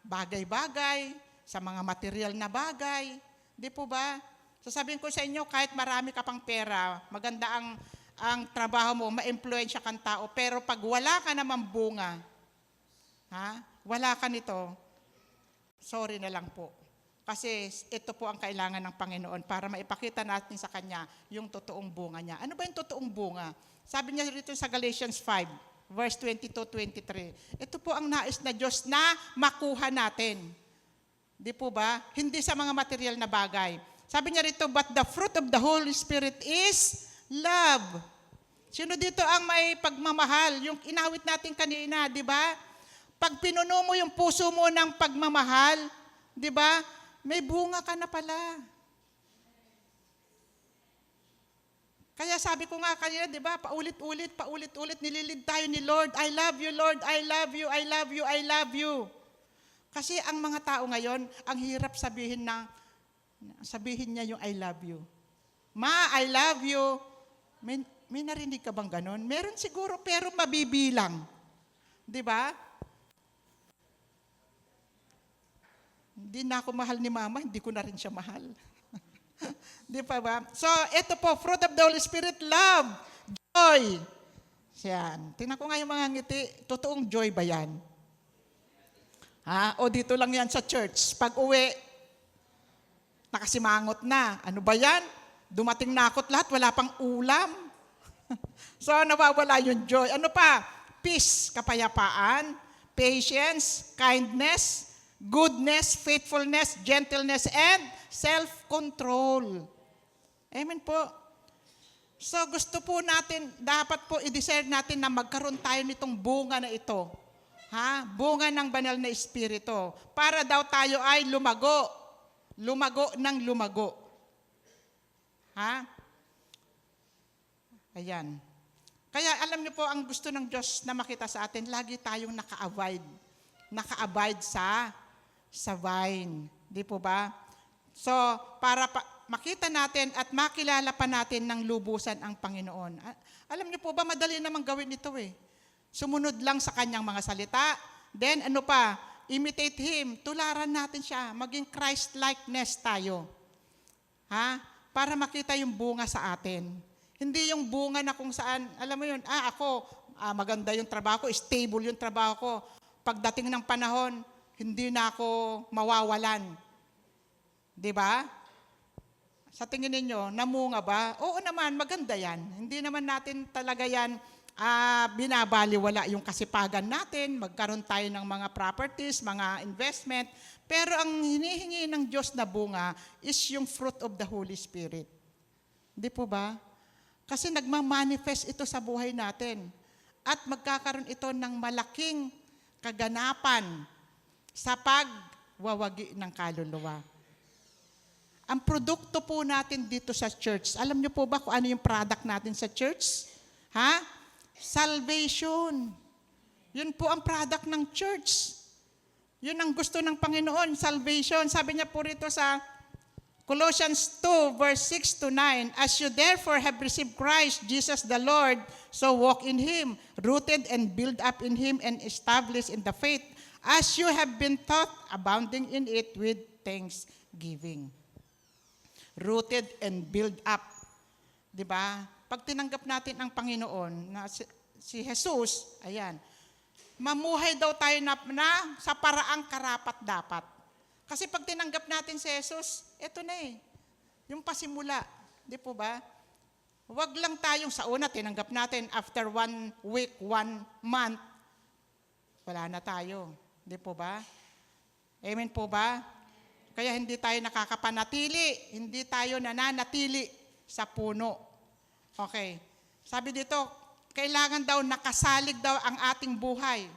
bagay-bagay, sa mga material na bagay. Di po ba? Sasabihin ko sa inyo, kahit marami ka pang pera, maganda ang trabaho mo, ma-impluensya kang tao, pero pag wala ka namang bunga, wala ka nito, sorry na lang po. Kasi ito po ang kailangan ng Panginoon para maipakita natin sa Kanya yung totoong bunga niya. Ano ba yung totoong bunga? Sabi niya rito sa Galatians 5, verse 22-23. Ito po ang nais na Diyos na makuha natin. Di po ba? Hindi sa mga material na bagay. Sabi niya rito, but the fruit of the Holy Spirit is love. Sino dito ang may pagmamahal? Yung inawit natin kanina, di ba? Pag pinuno mo yung puso mo ng pagmamahal, di ba? May bunga ka na pala. Kaya sabi ko nga kanina, di ba? Paulit-ulit, nililid tayo ni Lord. I love you, Lord. I love you, I love you, I love you. Kasi ang mga tao ngayon, ang hirap sabihin niya yung I love you. Ma, I love you. May narinig ka bang ganon? Meron siguro, pero mabibilang. Di ba? Hindi na ako mahal ni Mama, hindi ko na rin siya mahal. Di pa ba? So, ito po, fruit of the Holy Spirit, love, joy. Yan. Tingnan ko nga yung mga ngiti, totoong joy ba yan? O dito lang yan sa church. Pag uwi, nakasimangot na. Ano ba yan? Dumating na ako't lahat, wala pang ulam. So, nawawala yung joy. Ano pa? Peace, kapayapaan, patience, kindness, goodness, faithfulness, gentleness, and self-control. Amen po. So, gusto po natin, dapat po i-desire natin na magkaroon tayo nitong bunga na ito. Bunga ng banal na espiritu. Para daw tayo ay lumago. Lumago ng lumago. Ayan. Kaya alam niyo po, ang gusto ng Diyos na makita sa atin, lagi tayong naka-abide sa vine. Di po ba? So, para makita natin at makilala pa natin ng lubusan ang Panginoon. Alam niyo po ba, madali namang gawin ito eh. Sumunod lang sa kanyang mga salita. Then, imitate Him. Tularan natin siya. Maging Christ-likeness tayo. Para makita yung bunga sa atin. Hindi yung bunga na kung saan, alam mo yun, maganda yung trabaho ko, stable yung trabaho ko. Pagdating ng panahon, hindi na ako mawawalan. Di ba? Sa tingin ninyo, namunga ba? Oo naman, maganda yan. Hindi naman natin talaga yan binabaliwala yung kasipagan natin, magkaroon tayo ng mga properties, mga investment. Pero ang hinihingi ng Diyos na bunga is yung fruit of the Holy Spirit. Di po ba? Kasi nagmamanifest ito sa buhay natin. At magkakaroon ito ng malaking kaganapan sa pagwawagi ng kaluluwa. Ang produkto po natin dito sa church, alam niyo po ba kung ano yung product natin sa church? Ha? Salvation. Yun po ang product ng church. Yun ang gusto ng Panginoon, salvation. Sabi niya po rito sa Colossians 2, verse 6 to 9, As you therefore have received Christ, Jesus the Lord, so walk in Him, rooted and built up in Him and established in the faith, as you have been taught, abounding in it with thanksgiving. Rooted and built up. Diba? Pag tinanggap natin ang Panginoon, na si Jesus, ayan, mamuhay daw tayo na sa paraang karapat-dapat. Kasi pag tinanggap natin si Jesus, eto na yung pasimula. Di po ba? Huwag lang tayong sa una, tinanggap natin, after 1 week, 1 month, wala na tayo. Di po ba? Amen po ba? Kaya hindi tayo nakakapanatili, hindi tayo nananatili sa puno. Okay. Sabi dito, kailangan daw nakasalig daw ang ating buhay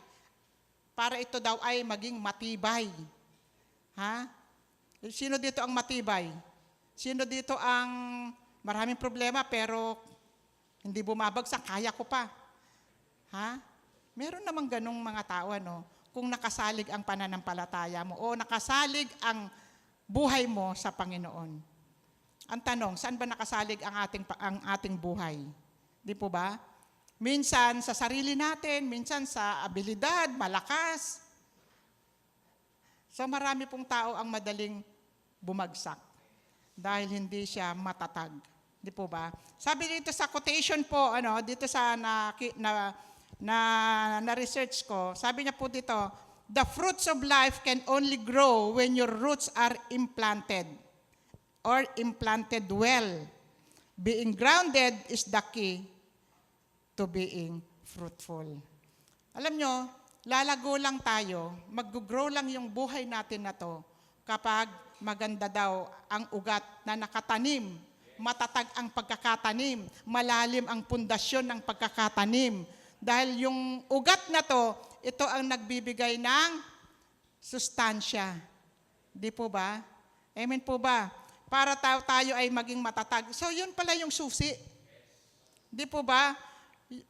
para ito daw ay maging matibay. Ha? Sino dito ang matibay? Sino dito ang maraming problema pero hindi bumabagsak, kaya ko pa? Ha? Meron namang ganong mga tao, ano? Kung nakasalig ang pananampalataya mo o nakasalig ang buhay mo sa Panginoon. Ang tanong, saan ba nakasalig ang ating buhay? Di po ba? Minsan sa sarili natin, minsan sa abilidad, malakas. So marami pong tao ang madaling bumagsak dahil hindi siya matatag. Di po ba? Sabi dito sa quotation po, dito sa na-research ko, sabi niya po dito, the fruits of life can only grow when your roots are implanted or implanted well. Being grounded is the key to being fruitful. Alam nyo, lalago lang tayo, mag-grow lang yung buhay natin na to kapag maganda daw ang ugat na nakatanim, matatag ang pagkakatanim, malalim ang pundasyon ng pagkakatanim. Dahil yung ugat na to, ito ang nagbibigay ng sustansya. Di po ba? Amen po ba? Para tayo ay maging matatag. So yun pala yung susi. Di po ba?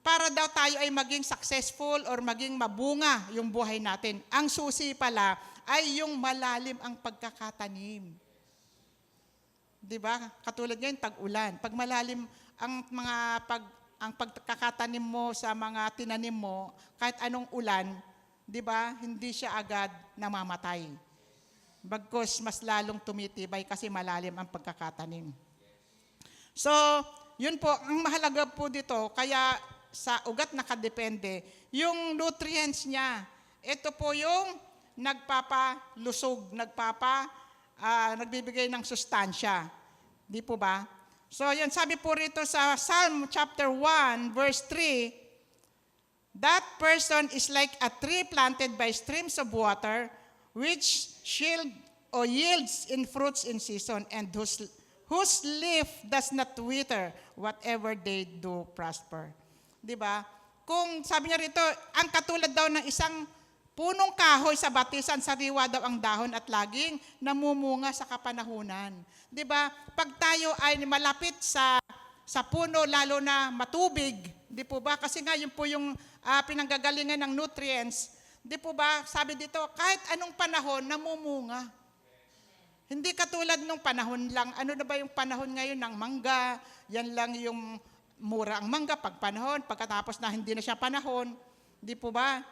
Para daw tayo ay maging successful or maging mabunga yung buhay natin. Ang susi pala ay yung malalim ang pagkakatanim. Di ba? Katulad ngayon, tag-ulan. Pag malalim ang pagkakatanim mo sa mga tinanim mo, kahit anong ulan, di ba? Hindi siya agad namamatay. Bagkus mas lalong tumitibay kasi malalim ang pagkakatanim. So, yun po, ang mahalaga po dito, kaya sa ugat nakadepende, yung nutrients niya, ito po yung nagpapalusog, nagbibigay ng sustansya. Di po ba? So, yun, sabi po rito sa Psalm chapter 1, verse 3, that person is like a tree planted by streams of water, which yields in fruits in season, and whose leaf does not wither, whatever they do prosper. Di ba? Kung sabi niya rito, ang katulad daw ng isang punong kahoy sa batisan, sariwa daw ang dahon at laging namumunga sa kapanahunan. Di ba? Pag tayo ay malapit sa puno, lalo na matubig, di po ba? Kasi nga yun po yung pinanggagalingan ng nutrients. Di po ba? Sabi dito, kahit anong panahon, namumunga. Hindi katulad nung panahon lang. Ano na ba yung panahon ngayon ng mangga? Yan lang yung mura ang mangga pag panahon. Pagkatapos na hindi na siya panahon, di po ba?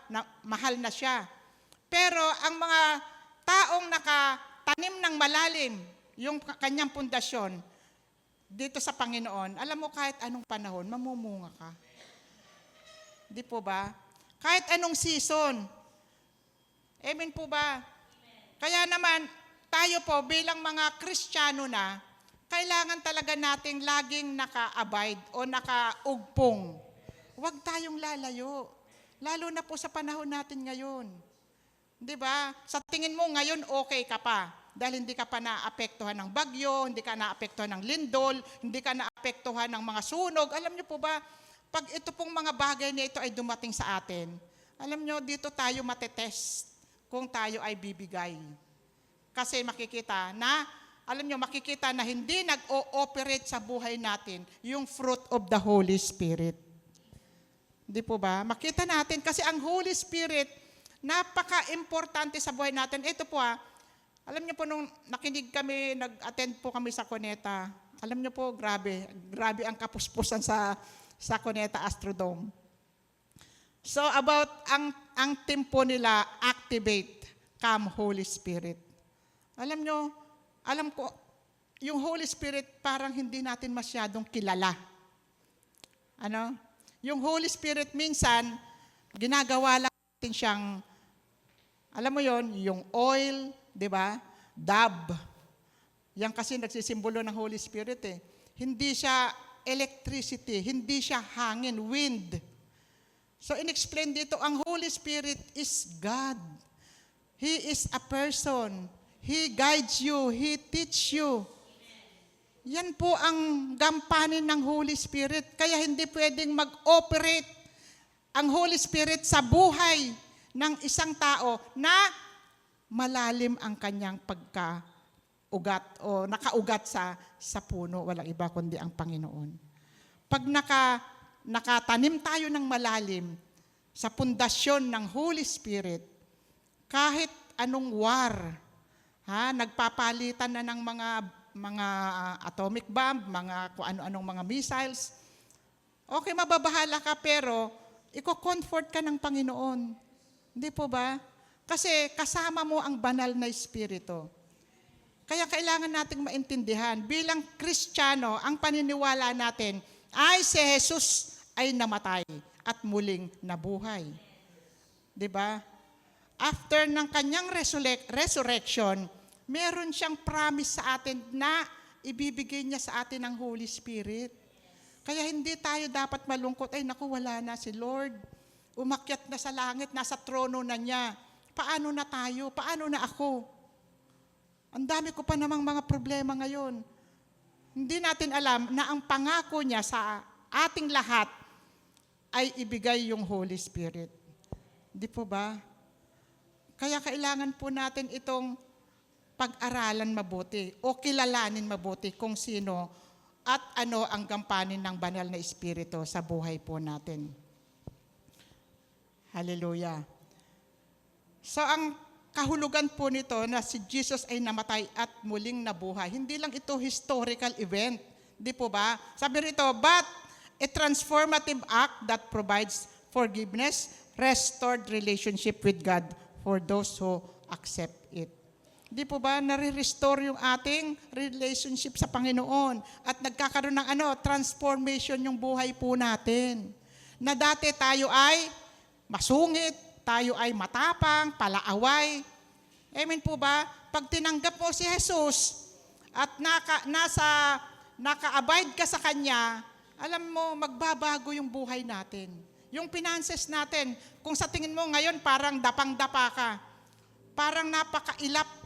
Mahal na siya. Pero ang mga taong nakatanim ng malalim, yung kanyang pundasyon, dito sa Panginoon, alam mo kahit anong panahon, mamumunga ka. Di po ba? Kahit anong season. Amen po ba? Kaya naman, tayo po bilang mga Kristiyano na, kailangan talaga nating laging naka-abide o nakaugpong. Huwag tayong lalayo. Lalo na po sa panahon natin ngayon. Di ba? Sa tingin mo ngayon okay ka pa. Dahil hindi ka pa naapektuhan ng bagyo, hindi ka naapektuhan ng lindol, hindi ka naapektuhan ng mga sunog. Alam niyo po ba, pag ito pong mga bagay na ito ay dumating sa atin, alam niyo, dito tayo matetest kung tayo ay bibigay. Kasi makikita na, alam niyo, makikita na hindi nag-ooperate sa buhay natin yung fruit of the Holy Spirit. Di po ba? Makita natin kasi ang Holy Spirit, napaka-importante sa buhay natin. Ito po alam niyo po nung nakinig kami, nag-attend po kami sa Cuneta, alam niyo po, grabe ang kapuspusan sa Cuneta Astrodome. So about, ang team po nila, activate, come Holy Spirit. Alam ko, yung Holy Spirit parang hindi natin masyadong kilala. Ano? Yung Holy Spirit minsan, ginagawa lang natin siyang, alam mo yon, yung oil, di ba? Dab. Yan kasi nagsisimbolo ng Holy Spirit eh. Hindi siya electricity, hindi siya hangin, wind. So in-explain dito, ang Holy Spirit is God. He is a person. He guides you. He teach you. Yan po ang gampanin ng Holy Spirit. Kaya hindi pwedeng mag-operate ang Holy Spirit sa buhay ng isang tao na malalim ang kanyang pagka-ugat o nakaugat sa puno. Walang iba kundi ang Panginoon. Pag nakatanim tayo ng malalim sa pundasyon ng Holy Spirit, kahit anong war, nagpapalitan na ng mga atomic bomb, mga kung ano-anong mga missiles, okay, mababahala ka pero iko-comfort ka ng Panginoon. Hindi po ba? Kasi kasama mo ang banal na Espiritu. Kaya kailangan nating maintindihan, bilang Kristiyano, ang paniniwala natin ay si Jesus ay namatay at muling nabuhay. Di ba? After ng kanyang resurrection, meron siyang promise sa atin na ibibigay niya sa atin ang Holy Spirit. Kaya hindi tayo dapat malungkot, ay naku, wala na si Lord. Umakyat na sa langit, nasa trono na niya. Paano na tayo? Paano na ako? Ang dami ko pa namang mga problema ngayon. Hindi natin alam na ang pangako niya sa ating lahat ay ibigay yung Holy Spirit. Di po ba? Kaya kailangan po natin itong pag-aralan mabuti o kilalanin mabuti kung sino at ano ang gampanin ng banal na Espiritu sa buhay po natin. Hallelujah. So ang kahulugan po nito na si Jesus ay namatay at muling nabuhay, hindi lang ito historical event. Di po ba? Sabi rito, but a transformative act that provides forgiveness, restored relationship with God for those who accept it. Di po ba, nare-restore yung ating relationship sa Panginoon at nagkakaroon ng transformation yung buhay po natin. Na dati tayo ay masungit, tayo ay matapang, palaaway. Amen po ba? Pag tinanggap mo si Jesus at naka-abide ka sa Kanya, alam mo, magbabago yung buhay natin. Yung finances natin, kung sa tingin mo ngayon parang dapang-dapa ka, parang napakailap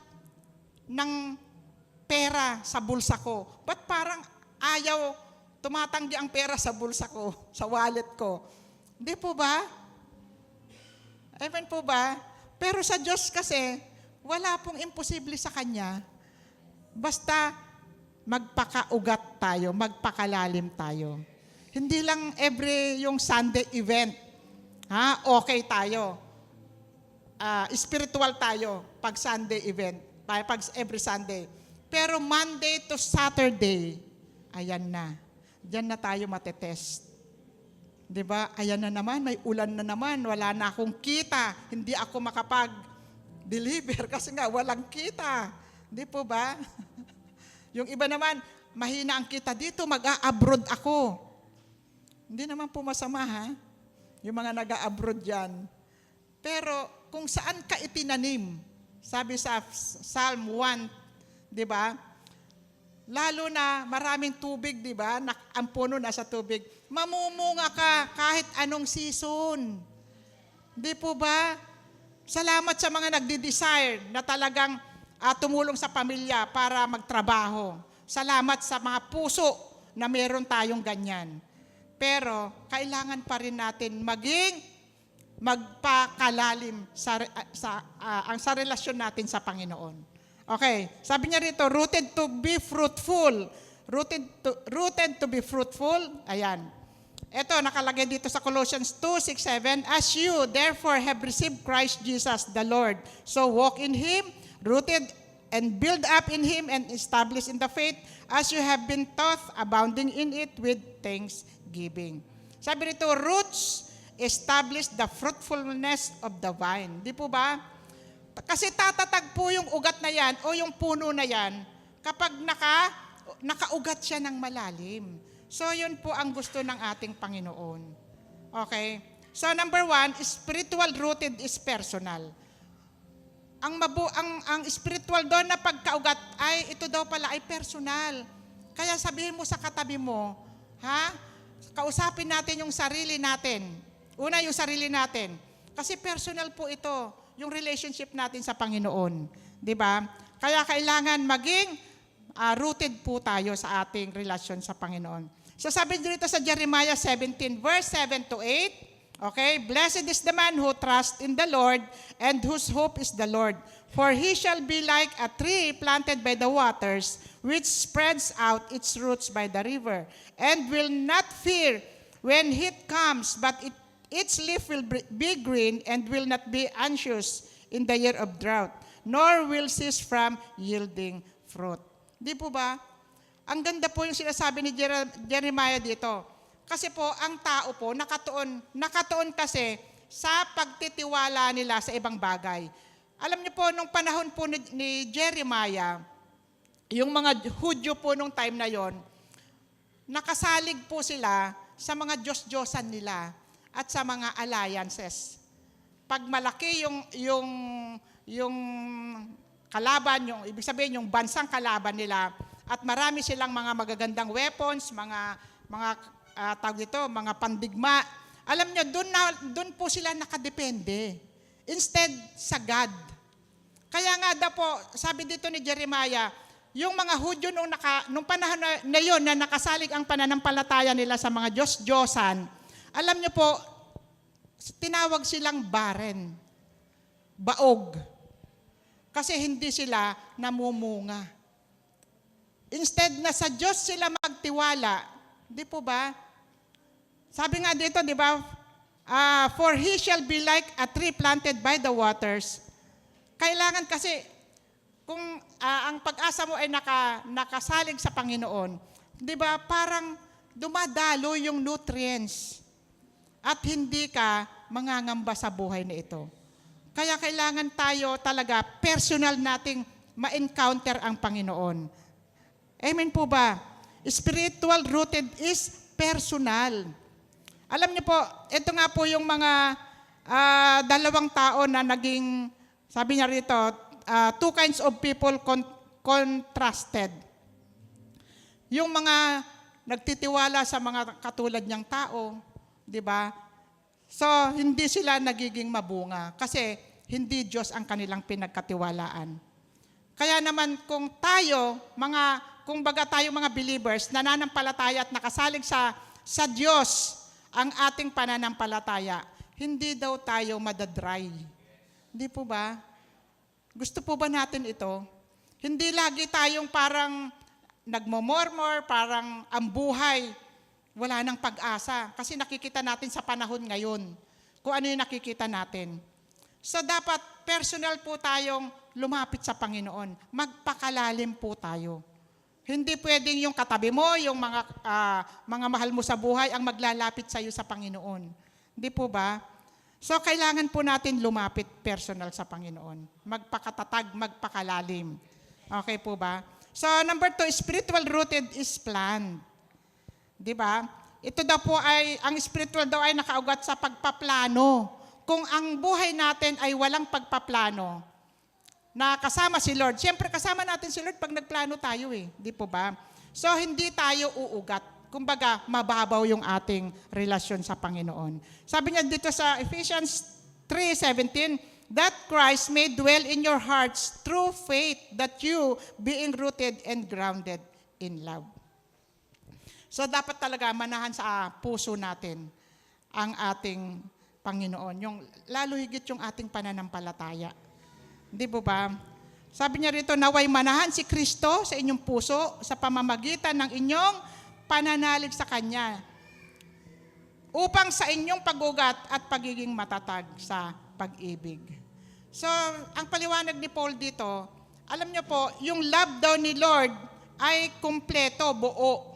ng pera sa bulsa ko. Ba't parang ayaw tumatanggi ang pera sa bulsa ko, sa wallet ko? Hindi po ba? Amen po ba? Pero sa Diyos kasi, wala pong imposible sa Kanya. Basta magpakaugat tayo, magpakalalim tayo. Hindi lang yung Sunday event. Okay tayo. Spiritual tayo pag Sunday event. Pag every Sunday. Pero Monday to Saturday, ayan na. Diyan na tayo matetest. Diba? Ayan na naman, may ulan na naman, wala na akong kita. Hindi ako makapag-deliver kasi nga walang kita. Di po ba? Yung iba naman, mahina ang kita dito, mag-a-abroad ako. Hindi naman po masama, yung mga nag-a-abroad dyan. Pero kung saan ka itinanim, sabi sa Psalm 1, di ba? Lalo na maraming tubig, di ba? Ang puno nasa tubig. Mamumunga ka kahit anong season. Di po ba? Salamat sa mga nagdi-desire na talagang tumulong sa pamilya para magtrabaho. Salamat sa mga puso na meron tayong ganyan. Pero kailangan pa rin natin magpakalalim sa relasyon natin sa Panginoon. Okay, sabi niya rito, rooted to be fruitful. Rooted to be fruitful. Ayan. Ito, nakalagay dito sa Colossians 2:6-7, as you therefore have received Christ Jesus the Lord, so walk in Him, rooted and build up in Him and established in the faith, as you have been taught, abounding in it with thanksgiving. Sabi rito, roots establish the fruitfulness of the vine. Di po ba? Kasi tatatag po yung ugat na yan o yung puno na yan kapag nakaugat siya ng malalim. So yun po ang gusto ng ating Panginoon. Okay? So number 1, spiritual rooted is personal. Ang spiritual doon na pagkaugat ay ito daw pala ay personal. Kaya sabihin mo sa katabi mo, kausapin natin yung sarili natin. Una yung sarili natin. Kasi personal po ito. Yung relationship natin sa Panginoon. Di ba? Kaya kailangan maging rooted po tayo sa ating relasyon sa Panginoon. So sabi dito sa Jeremiah 17, verse 7-8, okay, blessed is the man who trusts in the Lord and whose hope is the Lord. For he shall be like a tree planted by the waters, which spreads out its roots by the river, and will not fear when heat comes, but its leaf will be green and will not be anxious in the year of drought, nor will cease from yielding fruit. Di po ba? Ang ganda po yung sinasabi ni Jeremiah dito. Kasi po, ang tao po, nakatuon kasi sa pagtitiwala nila sa ibang bagay. Alam niyo po, nung panahon po ni Jeremiah, yung mga Hudyo po nung time na yon, nakasalig po sila sa mga Diyos-Diyosan nila at sa mga alliances. Pag malaki yung kalaban, ibig sabihin yung bansang kalaban nila, at marami silang mga magagandang weapons, mga pandigma. Alam niyo, doon po sila nakadepende. Instead, sa God. Kaya nga daw po, sabi dito ni Jeremiah, yung mga Hudyo nung panahon na yun na nakasalig ang pananampalataya nila sa mga Diyos-Diyosan, alam niyo po, tinawag silang barren, baog. Kasi hindi sila namumunga. Instead na sa Diyos sila magtiwala, di po ba? Sabi nga dito, di ba? For he shall be like a tree planted by the waters. Kailangan kasi, kung ang pag-asa mo ay nakasalig sa Panginoon, di ba, parang dumadalo yung nutrients at hindi ka mangangamba sa buhay na ito. Kaya kailangan tayo talaga personal nating ma-encounter ang Panginoon. Amen po ba? Spiritual rooted is personal. Alam niyo po, ito nga po yung mga dalawang tao na naging, sabi niya rito, two kinds of people contrasted. Yung mga nagtitiwala sa mga katulad niyang tao, di ba? So, hindi sila nagiging mabunga kasi hindi Diyos ang kanilang pinagkatiwalaan. Kaya naman kung tayo, kung baga tayo mga believers, nananampalataya at nakasalig sa Diyos ang ating pananampalataya, hindi daw tayo madadry. Hindi po ba? Gusto po ba natin ito? Hindi lagi tayong parang nagmomormor, parang ang buhay, wala nang pag-asa. Kasi nakikita natin sa panahon ngayon kung ano yung nakikita natin. So dapat personal po tayong lumapit sa Panginoon. Magpakalalim po tayo. Hindi pwedeng yung katabi mo, yung mga mahal mo sa buhay ang maglalapit sa iyo sa Panginoon. Hindi po ba? So kailangan po natin lumapit personal sa Panginoon. Magpakatatag, magpakalalim. Okay po ba? So number 2, spiritual rooted is planned. Di ba? Ito daw po ang spiritual daw ay nakaugat sa pagpaplano. Kung ang buhay natin ay walang pagpaplano, na kasama si Lord. Siyempre, kasama natin si Lord pag nagplano tayo eh. Di po ba? So, hindi tayo uugat. Kumbaga, mababaw yung ating relasyon sa Panginoon. Sabi niya dito sa Ephesians 3:17, that Christ may dwell in your hearts through faith, that you, being rooted and grounded in love. So, dapat talaga manahan sa puso natin ang ating Panginoon. Yung, lalo higit yung ating pananampalataya. Di po ba? Sabi niya rito, naway manahan si Kristo sa inyong puso sa pamamagitan ng inyong pananalig sa Kanya upang sa inyong pagugat at pagiging matatag sa pag-ibig. So, ang paliwanag ni Paul dito, alam niyo po, yung love daw ni Lord ay kumpleto, buo.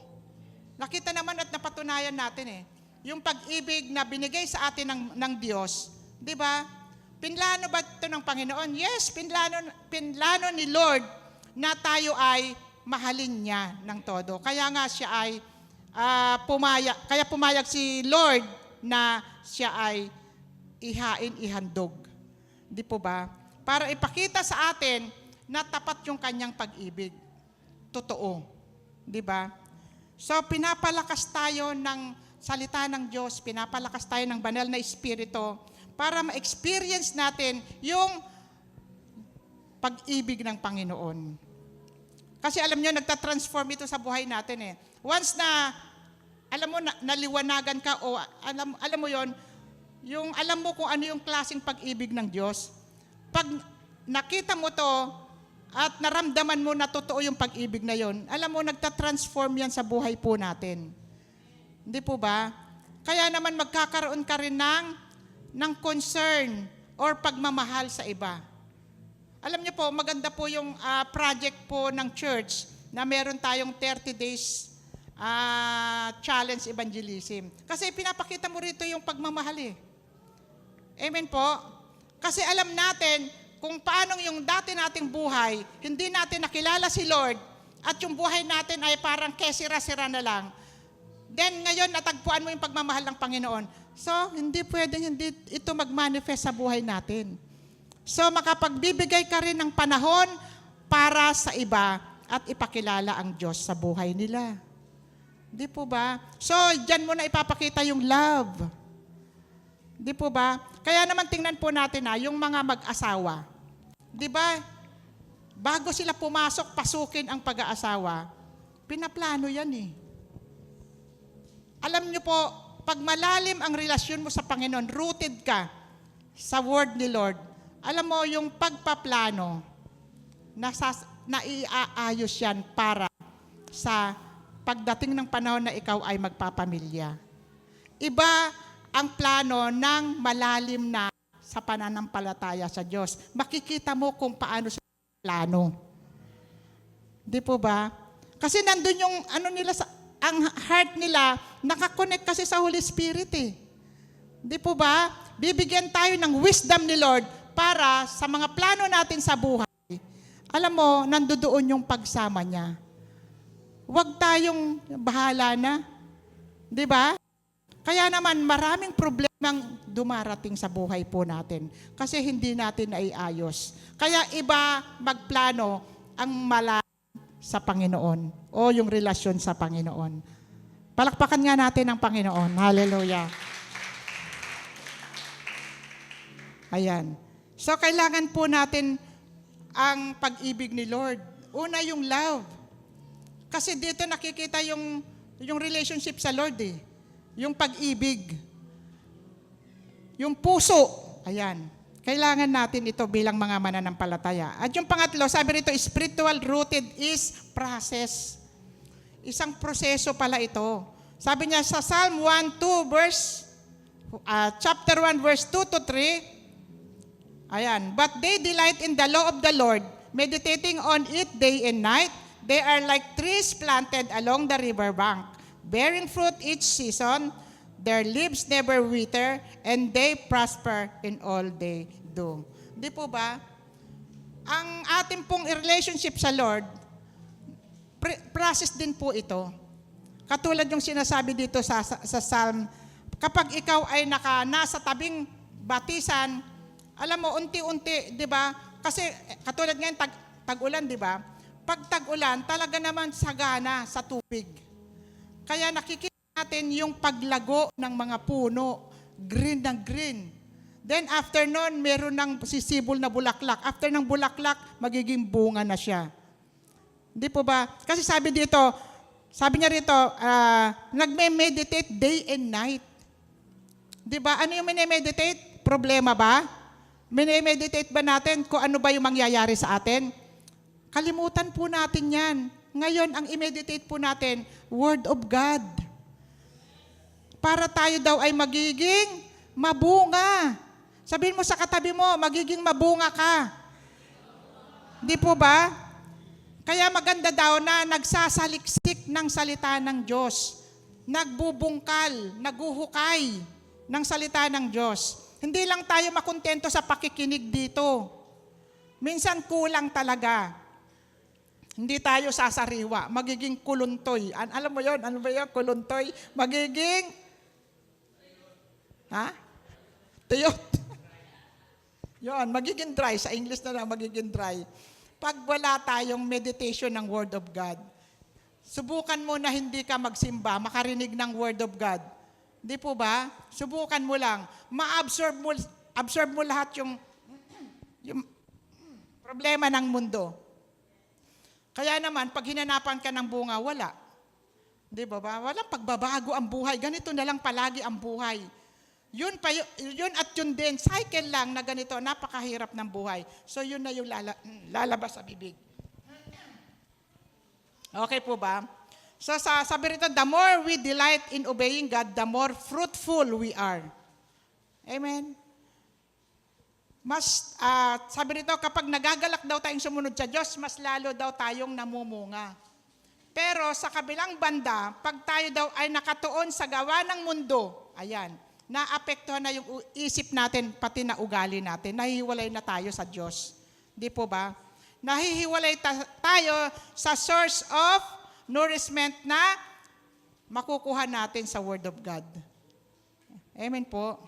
Nakita naman at napatunayan natin eh. Yung pag-ibig na binigay sa atin ng Diyos, di ba? Pinlano ba ito ng Panginoon? Yes, pinlano ni Lord na tayo ay mahalin niya ng todo. Kaya nga siya ay pumayag si Lord na siya ay ihandog. Di po ba? Para ipakita sa atin na tapat yung kanyang pag-ibig. Totoo. Di ba? So, pinapalakas tayo ng salita ng Diyos, pinapalakas tayo ng banal na Espiritu para ma-experience natin yung pag-ibig ng Panginoon. Kasi alam nyo, nagtatransform ito sa buhay natin eh. Once na, alam mo, naliwanagan ka o alam mo yon, yung alam mo kung ano yung klaseng pag-ibig ng Diyos, pag nakita mo to at naramdaman mo na totoo yung pag-ibig na yon, alam mo, nagtatransform yan sa buhay po natin. Hindi po ba? Kaya naman magkakaroon ka rin ng concern or pagmamahal sa iba. Alam niyo po, maganda po yung project po ng church na meron tayong 30 days challenge evangelism. Kasi pinapakita mo rito yung pagmamahal eh. Amen po? Kasi alam natin kung paano yung dati nating buhay, hindi natin nakilala si Lord at yung buhay natin ay parang kesira-sira na lang. Then ngayon natagpuan mo yung pagmamahal ng Panginoon. So, hindi pwedeng hindi ito mag-manifest sa buhay natin. So, makapagbibigay ka rin ng panahon para sa iba at ipakilala ang Diyos sa buhay nila. Di po ba? So, dyan mo na ipapakita yung love. Di po ba? Kaya naman tingnan po natin yung mga mag-asawa. Di ba? Bago sila pumasok, pasukin ang pag-aasawa, pinaplano yan eh. Alam niyo po, pag malalim ang relasyon mo sa Panginoon, rooted ka sa word ni Lord, alam mo yung pagpaplano, naiaayos yan para sa pagdating ng panahon na ikaw ay magpapamilya. Iba ang plano ng malalim na sa pananampalataya sa Diyos. Makikita mo kung paano siya plano. Di po ba? Kasi nandun yung nila ang heart nila, nakakonect kasi sa Holy Spirit eh. Di po ba? Bibigyan tayo ng wisdom ni Lord para sa mga plano natin sa buhay. Alam mo, nandoon yung pagsama niya. Huwag tayong bahala na. Di ba? Kaya naman maraming problemang dumarating sa buhay po natin kasi hindi natin naiayos. Kaya iba magplano ang malalim sa Panginoon o yung relasyon sa Panginoon. Palakpakan nga natin ang Panginoon. Hallelujah. Ayan. So, kailangan po natin ang pag-ibig ni Lord. Una, yung love. Kasi dito nakikita yung relationship sa Lord eh. Yung pag-ibig. Yung puso. Ayan. Kailangan natin ito bilang mga mananampalataya. At yung pangatlo, sabi rito, spiritual rooted is process. Isang proseso pala ito. Sabi niya sa Psalm 1:2 chapter 1 verse 2 to 3, ayan, but they delight in the law of the Lord, meditating on it day and night. They are like trees planted along the river bank, bearing fruit each season. Their leaves never wither, and they prosper in all they do. Di po ba? Ang ating pong relationship sa Lord, process din po ito. Katulad yung sinasabi dito sa Psalm, kapag ikaw ay nasa tabing batisan, alam mo, unti-unti, di ba, kasi katulad ngayon, tag-ulan, di ba? Pag tag-ulan, talaga naman sagana sa tubig. Kaya nakikita natin yung paglago ng mga puno, green ng green. Then after nun, meron ng sisibol na bulaklak. After ng bulaklak, magiging bunga na siya. Di po ba? Kasi sabi niya rito, nagme-meditate day and night. Di ba? Ano yung mini-meditate? Problema ba? Mini-meditate ba natin kung ano ba yung mangyayari sa atin? Kalimutan po natin yan. Ngayon, ang i-meditate po natin, Word of God. Para tayo daw ay magiging mabunga. Sabihin mo sa katabi mo, magiging mabunga ka. Di po ba? Kaya maganda daw na nagsasaliksik ng salita ng Diyos. Nagbubungkal, naguhukay ng salita ng Diyos. Hindi lang tayo makontento sa pakikinig dito. Minsan kulang talaga. Hindi tayo sasariwa, magiging kuluntoy. Alam mo yon? Ano ba yun? Kuluntoy? Magiging tuyot. Yon, magiging dry. Sa English na lang, magiging dry. Pag wala tayong meditation ng Word of God, subukan mo na hindi ka magsimba, makarinig ng Word of God. Di po ba? Subukan mo lang. Ma-absorb mo lahat yung problema ng mundo. Kaya naman, pag hinanapan ka ng bunga, wala. Di ba ba? Walang pagbabago ang buhay. Ganito na lang palagi ang buhay. Yun at yun din, cycle lang na ganito, napakahirap ng buhay. So yun na yung lalabas sa bibig. Okay po ba? So sabi rito, the more we delight in obeying God, the more fruitful we are. Amen? Sabi rito, kapag nagagalak daw tayong sumunod sa Diyos, mas lalo daw tayong namumunga. Pero sa kabilang banda, pag tayo daw ay nakatuon sa gawa ng mundo, ayan, naapektuhan na yung isip natin, pati na ugali natin. Nahihiwalay na tayo sa Diyos. Di po ba? Nahihiwalay tayo sa source of nourishment na makukuha natin sa Word of God. Amen po.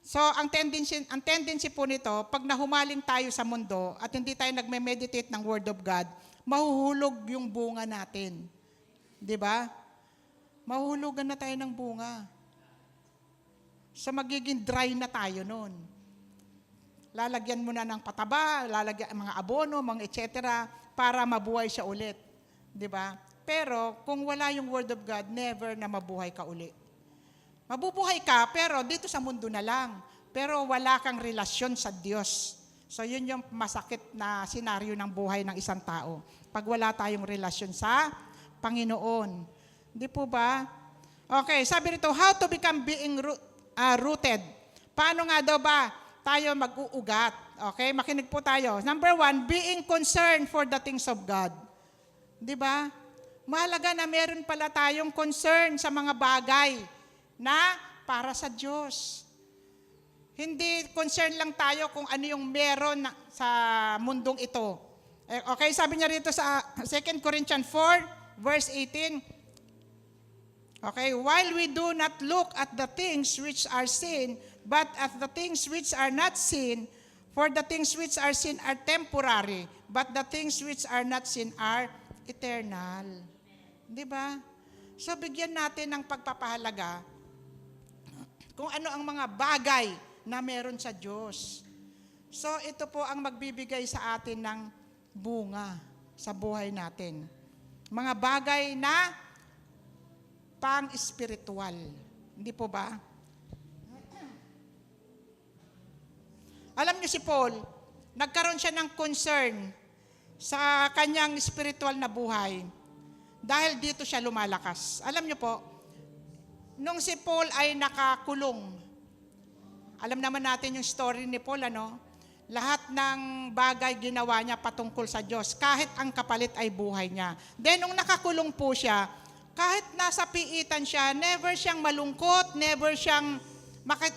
So, ang tendency po nito, pag nahumaling tayo sa mundo at hindi tayo nagme-meditate ng Word of God, mahuhulog yung bunga natin. Di ba? Mahuhulugan na tayo ng bunga. So magiging dry na tayo noon. Lalagyan mo na ng pataba, lalagyan mga abono, mga etc. para mabuhay siya ulit. Di ba? Pero kung wala yung Word of God, never na mabuhay ka uli. Mabubuhay ka, pero dito sa mundo na lang. Pero wala kang relasyon sa Diyos. So yun yung masakit na senaryo ng buhay ng isang tao. Pag wala tayong relasyon sa Panginoon. Di po ba? Okay, sabi rito, how to become being rooted. Paano nga daw ba tayo mag-uugat? Okay, makinig po tayo. Number 1, being concerned for the things of God. Di ba? Mahalaga na meron pala tayong concern sa mga bagay na para sa Diyos. Hindi concern lang tayo kung ano yung meron sa mundong ito. Okay, sabi niya rito sa 2 Corinthians 4, verse 18, okay, while we do not look at the things which are seen, but at the things which are not seen, for the things which are seen are temporary, but the things which are not seen are eternal. Di ba? So, bigyan natin ng pagpapahalaga kung ano ang mga bagay na meron sa Diyos. So, ito po ang magbibigay sa atin ng bunga sa buhay natin. Mga bagay na pang-spiritual. Hindi po ba? Alam niyo si Paul, nagkaroon siya ng concern sa kanyang spiritual na buhay dahil dito siya lumalakas. Alam niyo po, nung si Paul ay nakakulong, alam naman natin yung story ni Paul, ano? Lahat ng bagay ginawa niya patungkol sa Diyos, kahit ang kapalit ay buhay niya. Then, nung nakakulong po siya, kahit nasa piitan siya, never siyang malungkot, never siyang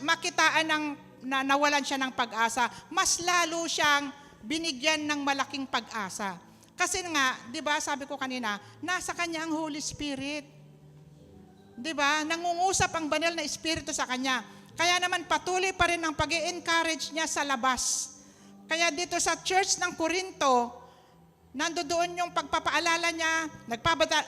makitaan na nawalan siya ng pag-asa. Mas lalo siyang binigyan ng malaking pag-asa. Kasi nga, di ba, sabi ko kanina, nasa kanya ang Holy Spirit. Di ba? Nangungusap ang banal na Espiritu sa kanya. Kaya naman patuloy pa rin ang pag-i-encourage niya sa labas Kaya dito sa church ng Corinto, nandoon yung pagpapaalala niya,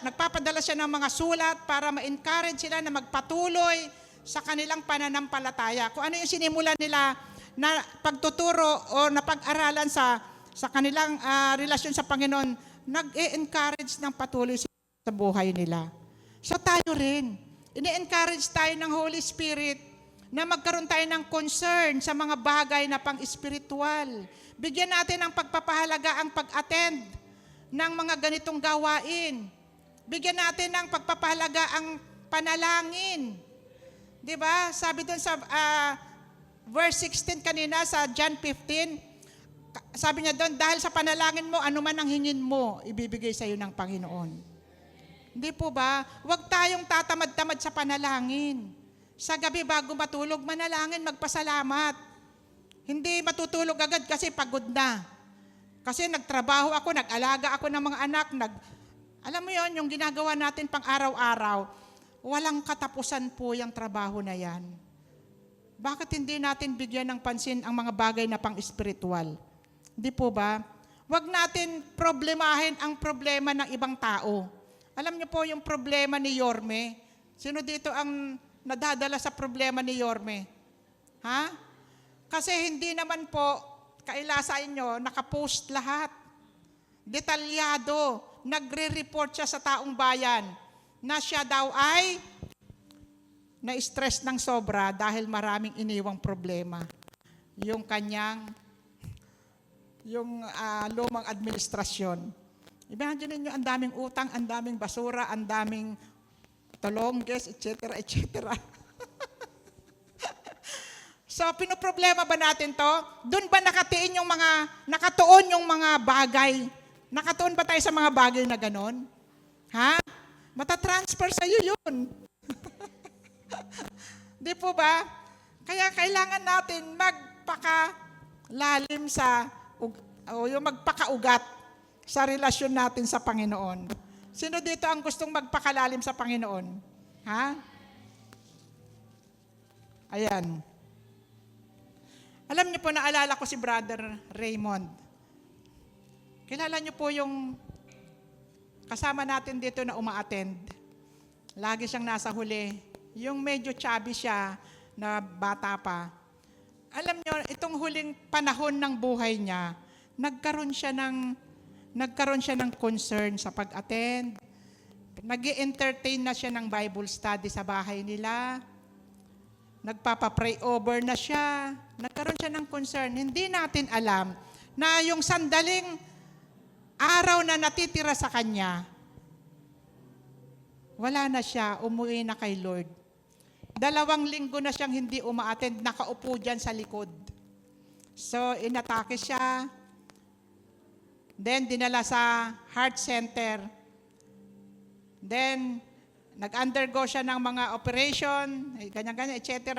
nagpapadala siya ng mga sulat para ma-encourage sila na magpatuloy sa kanilang pananampalataya. Kung ano yung sinimula nila na pagtuturo o na pag-aralan sa kanilang relasyon sa Panginoon, nag-encourage ng patuloy sa buhay nila. So tayo rin, ini-encourage tayo ng Holy Spirit na magkaroon tayo ng concern sa mga bagay na pang-espiritual. Bigyan natin ng pagpapahalaga ang pag-attend ng mga ganitong gawain. Bigyan natin ng pagpapahalaga ang panalangin. 'Di ba? Sabi doon sa verse 16 kanina sa John 15, sabi niya doon, dahil sa panalangin mo, ano man ang hingin mo, ibibigay sa iyo ng Panginoon. Hindi po ba? Huwag tayong tatamad-tamad sa panalangin. Sa gabi bago matulog, manalangin, magpasalamat. Hindi matutulog agad kasi pagod na. Kasi nagtrabaho ako, nag-alaga ako ng mga anak, alam mo yon, yung ginagawa natin pang araw-araw, walang katapusan po yung trabaho na yan. Bakit hindi natin bigyan ng pansin ang mga bagay na pang-espiritual? Di po ba? Huwag natin problemahin ang problema ng ibang tao. Alam niyo po yung problema ni Yorme? Sino dito ang nadadala sa problema ni Yorme? Ha? Kasi hindi naman po kaila sa inyo, nakapost lahat. Detalyado. Nagre-report siya sa taong bayan na siya daw ay na-stress ng sobra dahil maraming iniwang problema. Yung kanyang lumang administrasyon. Imagine niyo, ang daming utang, ang daming basura, ang daming tolongges, etc., etc. So, pinoproblema ba natin to? Doon ba nakatuon yung mga bagay? Nakatuon ba tayo sa mga bagay na ganon? Ha? Matatransfer sa iyo yun. Di po ba? Kaya kailangan natin magpakalalim yung magpakaugat sa relasyon natin sa Panginoon. Sino dito ang gustong magpakalalim sa Panginoon? Ha? Ayan. Alam niyo po, naalala ko si Brother Raymond. Kilala niyo po yung kasama natin dito na uma-attend. Lagi siyang nasa huli. Yung medyo chubby siya na bata pa. Alam niyo, itong huling panahon ng buhay niya, nagkaroon siya ng concern sa pag-attend. Nag-i-entertain na siya ng Bible study sa bahay nila. Nagpapa-pray over na siya. Nagkaroon siya ng concern. Hindi natin alam na yung sandaling araw na natitira sa kanya, wala na siya, umuwi na kay Lord. 2 linggo na siyang hindi uma-attend, nakaupo dyan sa likod. So, inatake siya. Then, dinala sa heart center. Then, nag-undergo siya ng mga operation, ganyan-ganyan, etc.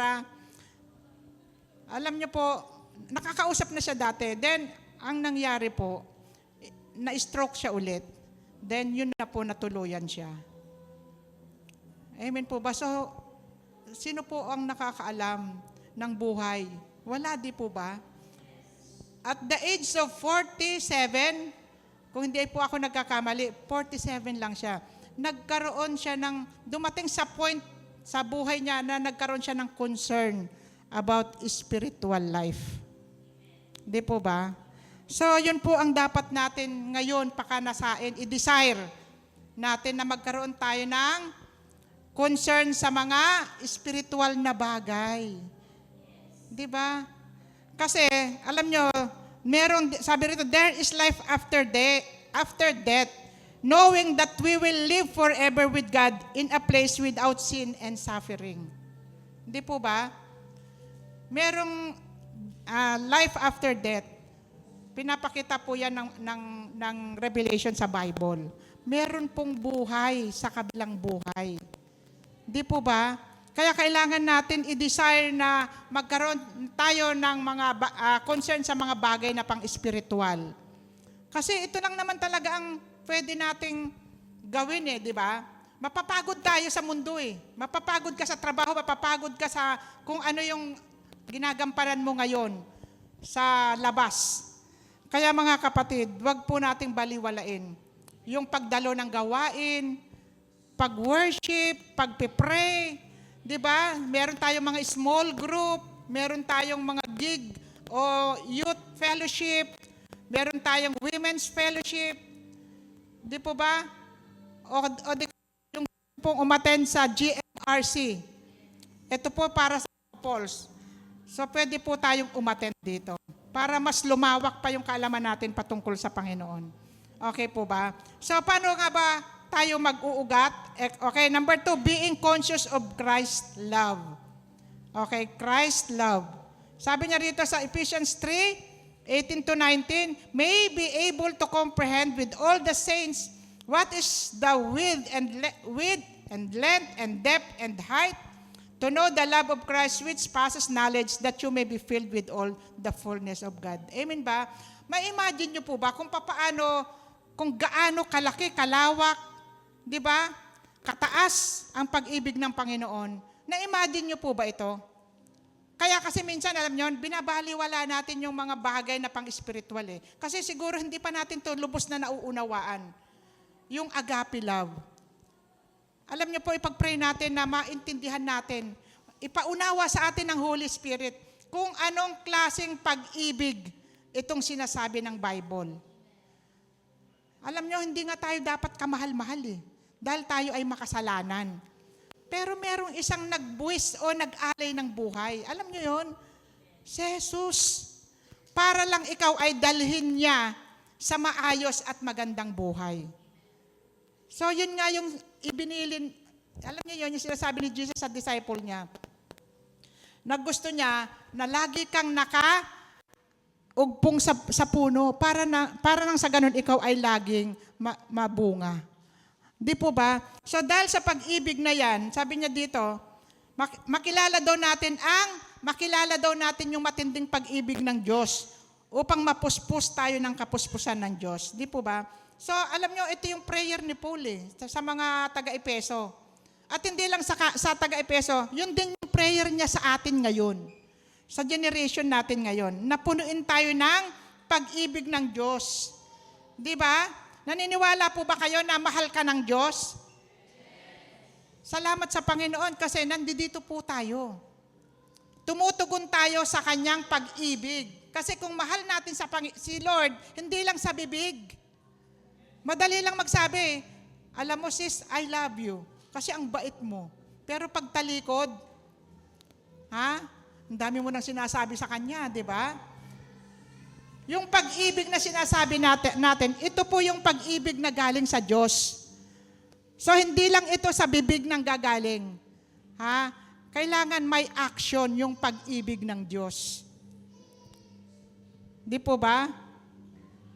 Alam niyo po, nakakausap na siya dati. Then, ang nangyari po, na-stroke siya ulit. Then, yun na po, natuluyan siya. Amen po ba? So, sino po ang nakakaalam ng buhay? Wala, di po ba? At the age of 47, kung hindi po ako nagkakamali, 47 lang siya. Nagkaroon siya dumating sa point sa buhay niya na nagkaroon siya ng concern about spiritual life. Di po ba? So, yun po ang dapat natin ngayon pakanasain, i-desire natin na magkaroon tayo ng concern sa mga spiritual na bagay. Di ba? Kasi, alam nyo, sabi rito, there is life after death, knowing that we will live forever with God in a place without sin and suffering. Di po ba? Merong life after death. Pinapakita po yan ng Revelation sa Bible. Meron pong buhay sa kabilang buhay. Di po ba? Kaya kailangan natin i-desire na magkaroon tayo ng mga concern sa mga bagay na pang-espiritual. Kasi ito lang naman talaga ang pwede nating gawin di ba? Mapapagod tayo sa mundo Mapapagod ka sa trabaho, mapapagod ka sa kung ano yung ginagamparan mo ngayon sa labas. Kaya mga kapatid, wag po nating baliwalain yung pagdalo ng gawain, pag-worship, pag-pray, di ba? Meron tayong mga small group, meron tayong mga gig o youth fellowship, meron tayong women's fellowship, di po ba? O di yung pong umattend sa GMRC. Ito po para sa couples. So pwede po tayong umattend dito para mas lumawak pa yung kaalaman natin patungkol sa Panginoon. Okay po ba? So paano nga ba tayo mag-uugat? Okay, number 2, being conscious of Christ's love. Okay, Christ's love. Sabi niya rito sa Ephesians 3:18-19, may be able to comprehend with all the saints what is the width and length and depth and height, to know the love of Christ which passes knowledge, that you may be filled with all the fullness of God. Amen ba? Ma-imagine nyo po ba kung paano, kung gaano kalaki, kalawak, di ba? Kataas ang pag-ibig ng Panginoon. Na-imagine nyo po ba ito? Kaya kasi minsan, alam nyo, binabaliwala natin yung mga bagay na pang-spiritual eh. Kasi siguro hindi pa natin to lubos na nauunawaan. Yung agape love. Alam niyo po, ipag-pray natin na maintindihan natin, ipaunawa sa atin ng Holy Spirit kung anong klaseng pag-ibig itong sinasabi ng Bible. Alam niyo, hindi nga tayo dapat kamahal-mahal eh, dahil tayo ay makasalanan. Pero merong isang nagbuwis o nag-alay ng buhay. Alam niyo yon? Si Jesus. Para lang ikaw ay dalhin niya sa maayos at magandang buhay. So yun nga yung ibinilin, alam niyo yun, yung sinasabi ni Jesus sa disciple niya. Naggusto niya na lagi kang naka-ugpong sa puno para nang sa ganun ikaw ay laging mabunga. Di po ba? So dahil sa pag-ibig na yan, sabi niya dito, makilala daw natin yung matinding pag-ibig ng Diyos upang mapuspos tayo ng kapuspusan ng Diyos. Di po ba? So, alam nyo, ito yung prayer ni Paul sa mga taga-Epeso. At hindi lang sa taga-Epeso, yun din yung prayer niya sa atin ngayon. Sa generation natin ngayon. Napunuin tayo ng pag-ibig ng Diyos. Di ba? Naniniwala po ba kayo na mahal ka ng Diyos? Salamat sa Panginoon kasi nandito po tayo. Tumutugon tayo sa Kanyang pag-ibig. Kasi kung mahal natin si Lord, hindi lang sa bibig. Madali lang magsabi, alam mo sis, I love you. Kasi ang bait mo. Pero pag talikod, ang dami mo nang sinasabi sa kanya, di ba? Yung pag-ibig na sinasabi natin, ito po yung pag-ibig na galing sa Diyos. So hindi lang ito sa bibig nang gagaling. Kailangan may action yung pag-ibig ng Diyos. Di po ba?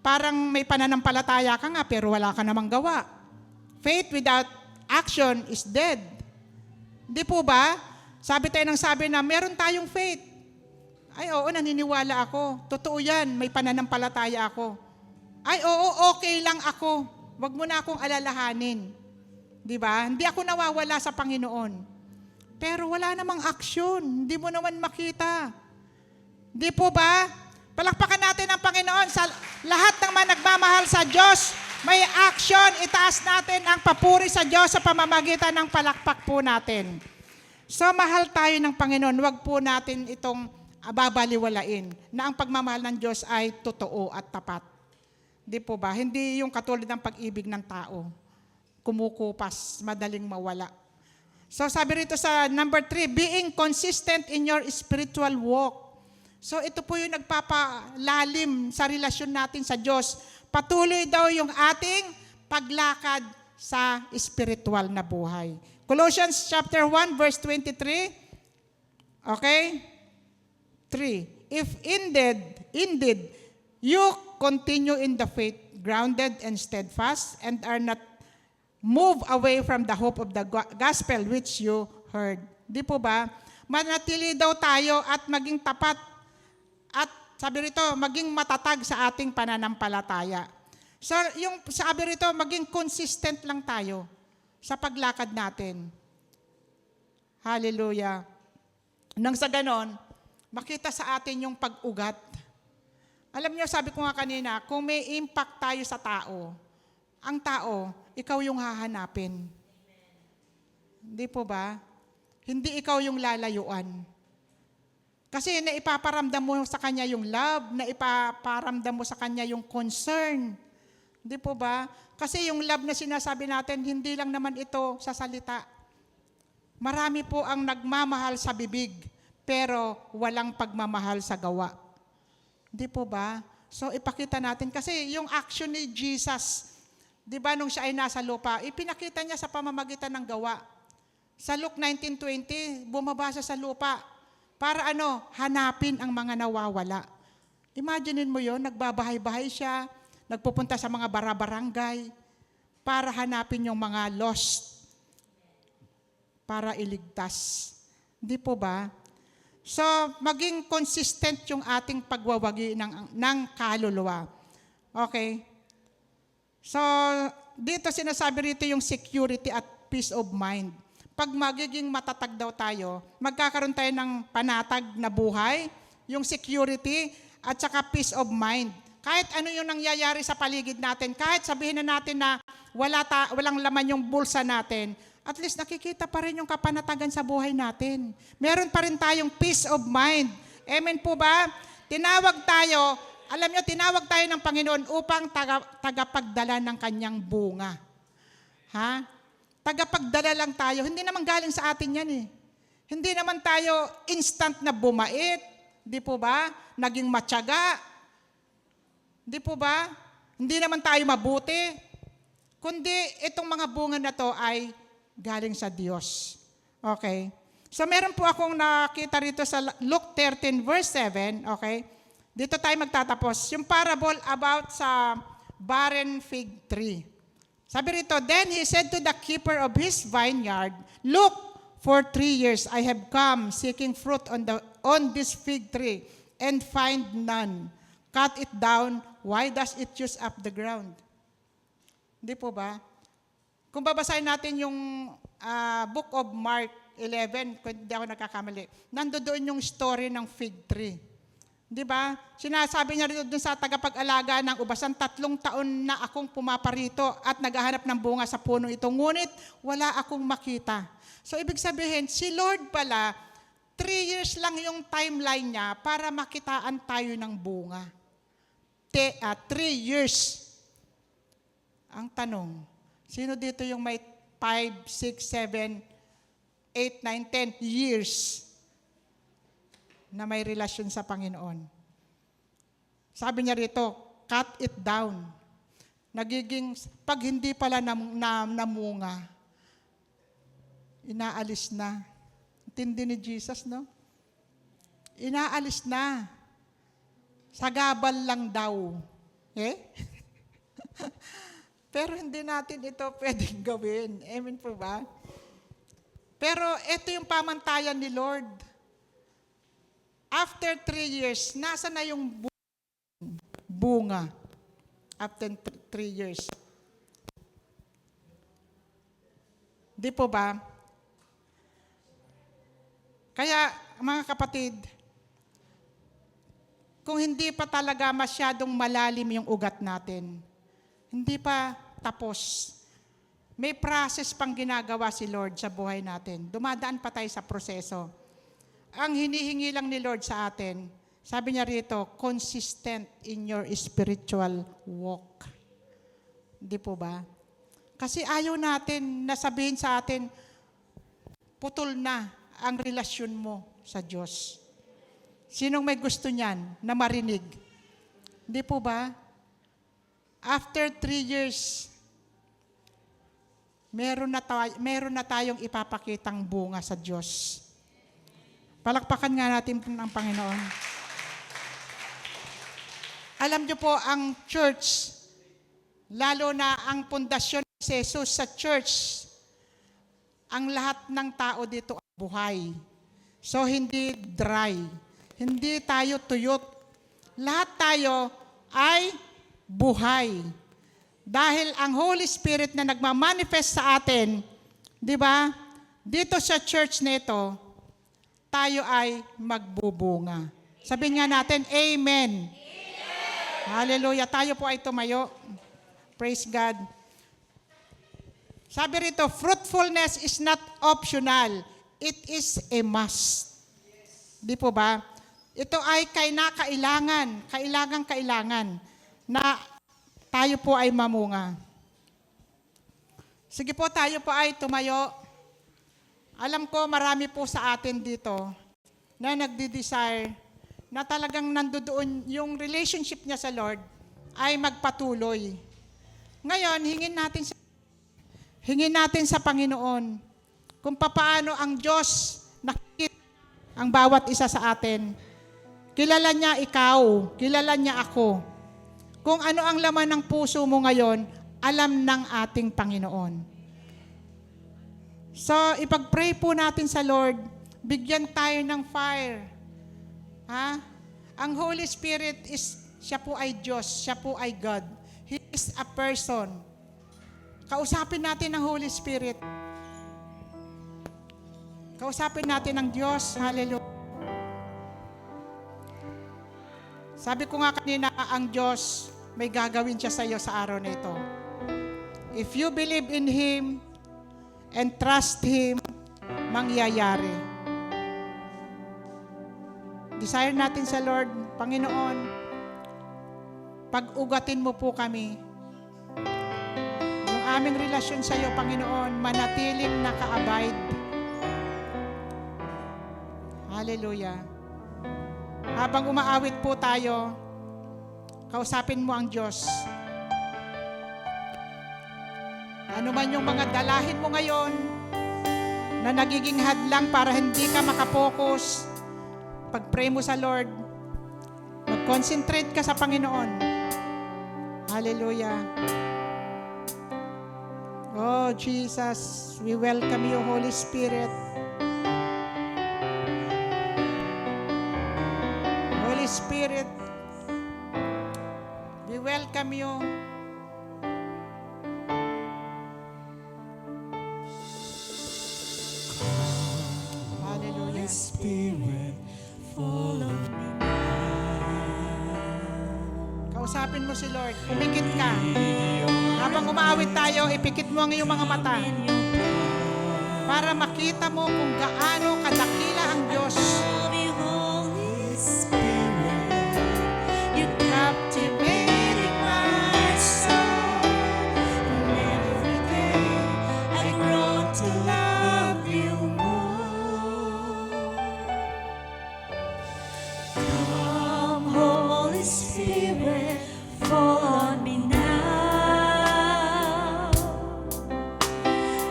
Parang may pananampalataya ka nga pero wala ka namang gawa. Faith without action is dead. Di po ba? Sabi na meron tayong faith. Ay oo, naniniwala ako. Totoo yan, may pananampalataya ako. Ay oo, okay lang ako. Wag mo na akong alalahanin. Di ba? Hindi ako nawawala sa Panginoon. Pero wala namang action. Hindi mo naman makita. Di po ba? Palakpakan natin ang Panginoon sa lahat ng mga nagmamahal sa Diyos. May action, itaas natin ang papuri sa Diyos sa pamamagitan ng palakpak po natin. So mahal tayo ng Panginoon, wag po natin itong babaliwalain na ang pagmamahal ng Diyos ay totoo at tapat. Di po ba? Hindi yung katulad ng pag-ibig ng tao. Kumukupas, madaling mawala. So sabi rito sa number 3, being consistent in your spiritual walk. So ito po yung nagpapalalim sa relasyon natin sa Diyos. Patuloy daw yung ating paglakad sa spiritual na buhay. Colossians chapter 1 verse 23. Okay? 3. If indeed you continue in the faith, grounded and steadfast, and are not moved away from the hope of the gospel which you heard. Di po ba? Manatili daw tayo at maging tapat. At sabi rito, maging matatag sa ating pananampalataya. So, yung sabi rito, maging consistent lang tayo sa paglakad natin. Hallelujah. Nang sa ganon, makita sa atin yung pag-ugat. Alam niyo, sabi ko nga kanina, kung may impact tayo sa tao, ang tao, ikaw yung hahanapin. Hindi po ba? Hindi ikaw yung lalayuan. Kasi naipaparamdam mo sa kanya yung love, naipaparamdam mo sa kanya yung concern. Hindi po ba? Kasi yung love na sinasabi natin, hindi lang naman ito sa salita. Marami po ang nagmamahal sa bibig, pero walang pagmamahal sa gawa. Di po ba? So ipakita natin, kasi yung action ni Jesus, di ba nung siya ay nasa lupa, ipinakita niya sa pamamagitan ng gawa. Sa Luke 19:20, bumaba siya sa lupa para hanapin ang mga nawawala. Imaginein mo yon, nagbabahay-bahay siya, nagpupunta sa mga barabarangay para hanapin yung mga lost, para iligtas. Di po ba? So, maging consistent yung ating pagwawagi ng kaluluwa. Okay? So, dito sinasabi rito yung security at peace of mind. Pag magiging matatag daw tayo, magkakaroon tayo ng panatag na buhay, yung security at saka peace of mind. Kahit ano yung nangyayari sa paligid natin, kahit sabihin na natin na walang laman yung bulsa natin, at least nakikita pa rin yung kapanatagan sa buhay natin. Meron pa rin tayong peace of mind. Amen po ba? Tinawag tayo ng Panginoon upang tagapagdala ng kanyang bunga. Ha? Tagapagdala lang tayo. Hindi naman galing sa atin yan eh. Hindi naman tayo instant na bumait. Di po ba? Naging matyaga. Di po ba? Hindi naman tayo mabuti. Kundi itong mga bunga na to ay galing sa Diyos. Okay? So meron po akong nakita rito sa Luke 13 verse 7. Okay? Dito tayo magtatapos. Yung parable about sa barren fig tree. Sabi rito, then he said to the keeper of his vineyard, look, for 3 years I have come seeking fruit on this fig tree and find none. Cut it down. Why does it use up the ground? Hindi po ba? Kung babasahin natin yung Book of Mark 11, kung hindi ako nagkakamali, nandoon yung story ng fig tree. Di ba? Sinasabi niya rin doon sa tagapag-alaga ng ubasan, 3 taon na akong pumaparito at naghahanap ng bunga sa puno ito, ngunit wala akong makita. So ibig sabihin, si Lord pala, 3 years lang yung timeline niya para makitaan tayo ng bunga. 3 years. Ang tanong, sino dito yung may 5, 6, 7, 8, 9, 10 years na may relasyon sa Panginoon? Sabi niya rito, cut it down. Nagiging, pag hindi pala namunga, inaalis na. Intindi ni Jesus, no? Inaalis na. Sagabal lang daw. Eh? Pero hindi natin ito pwedeng gawin. Amen po ba? Pero ito yung pamantayan ni Lord. After 3 years, nasa na yung bunga? After 3 years. Di po ba? Kaya, mga kapatid, kung hindi pa talaga masyadong malalim yung ugat natin, hindi pa tapos. May process pang ginagawa si Lord sa buhay natin. Dumadaan pa tayo sa proseso. Ang hinihingi lang ni Lord sa atin, sabi niya rito, consistent in your spiritual walk. Hindi po ba? Kasi ayaw natin na sabihin sa atin, putol na ang relasyon mo sa Diyos. Sinong may gusto niyan na marinig? Hindi po ba? After 3 years, meron na tayong ipapakitang bunga sa Diyos. Palakpakan nga natin ng Panginoon. Alam niyo po, ang church, lalo na ang pundasyon ni Jesus sa church, ang lahat ng tao dito ay buhay. So, hindi dry. Hindi tayo tuyot. Lahat tayo ay buhay. Dahil ang Holy Spirit na nagmamanifest sa atin, di ba? Dito sa church nito, tayo ay magbubunga. Sabihin nga natin, Amen. Amen. Hallelujah. Tayo po ay tumayo. Praise God. Sabi rito, fruitfulness is not optional. It is a must. Di po ba? Ito ay kailangan na tayo po ay mamunga. Sige po, tayo po ay tumayo. Alam ko marami po sa atin dito na nagdi-desire na talagang nandoon yung relationship niya sa Lord ay magpatuloy. Ngayon, hingin natin sa Panginoon kung papaano ang Diyos nakikita ang bawat isa sa atin. Kilala niya ikaw, kilala niya ako. Kung ano ang laman ng puso mo ngayon, alam ng ating Panginoon. So, ipag-pray po natin sa Lord, bigyan tayo ng fire. Ha? Ang Holy Spirit siya po ay Diyos, siya po ay God. He is a person. Kausapin natin ang Holy Spirit. Kausapin natin ang Diyos. Hallelujah. Sabi ko nga kanina, ang Diyos, may gagawin siya sa iyo sa araw na ito. If you believe in Him and trust Him, mangyayari. Desire natin sa Lord, Panginoon, pag-ugatin mo po kami. Yung aming relasyon sa iyo, Panginoon, manatiling naka-abide. Hallelujah. Habang umaawit po tayo, kausapin mo ang Diyos. Ano man yung mga dalahin mo ngayon na nagiging hadlang para hindi ka makapokus, pag-pray mo sa Lord, mag-concentrate ka sa Panginoon. Hallelujah. Oh, Jesus, we welcome you, Holy Spirit. Holy Spirit, we welcome you. Hallelujah. Spirit, fall on me. Kausapin mo si Lord. Pumikit ka. Habang umaawit tayo, ipikit mo ang iyong mga mata para makita mo kung gaano kadakila ang Diyos. Holy Spirit, you captivating my soul. And every day I grow to love you more. Come, Holy Spirit, fall on me now.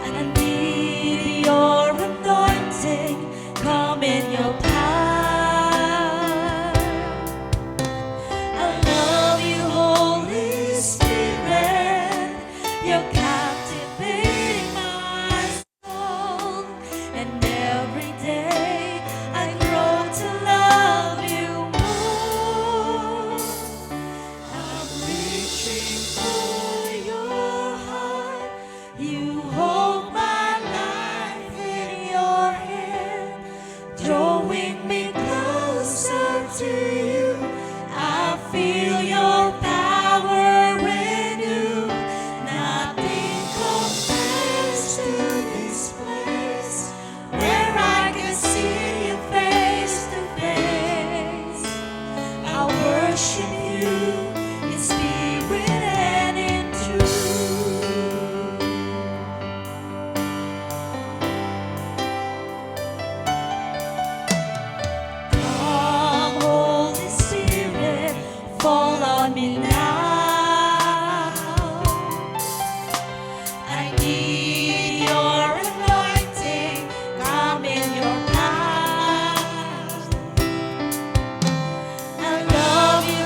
And I need your anointing. Come in your power. I love you, Holy Spirit. You're captivating my soul. And every day I grow to love you more. I'm reaching for your heart. You hold my life in your hand, drawing me closer to you. I feel your power renew. Nothing compares to this place where I can see you face to face. I worship you in spirit and in truth. Come, Holy Spirit, fall on me now. I need your anointing. Come in your power. I love you,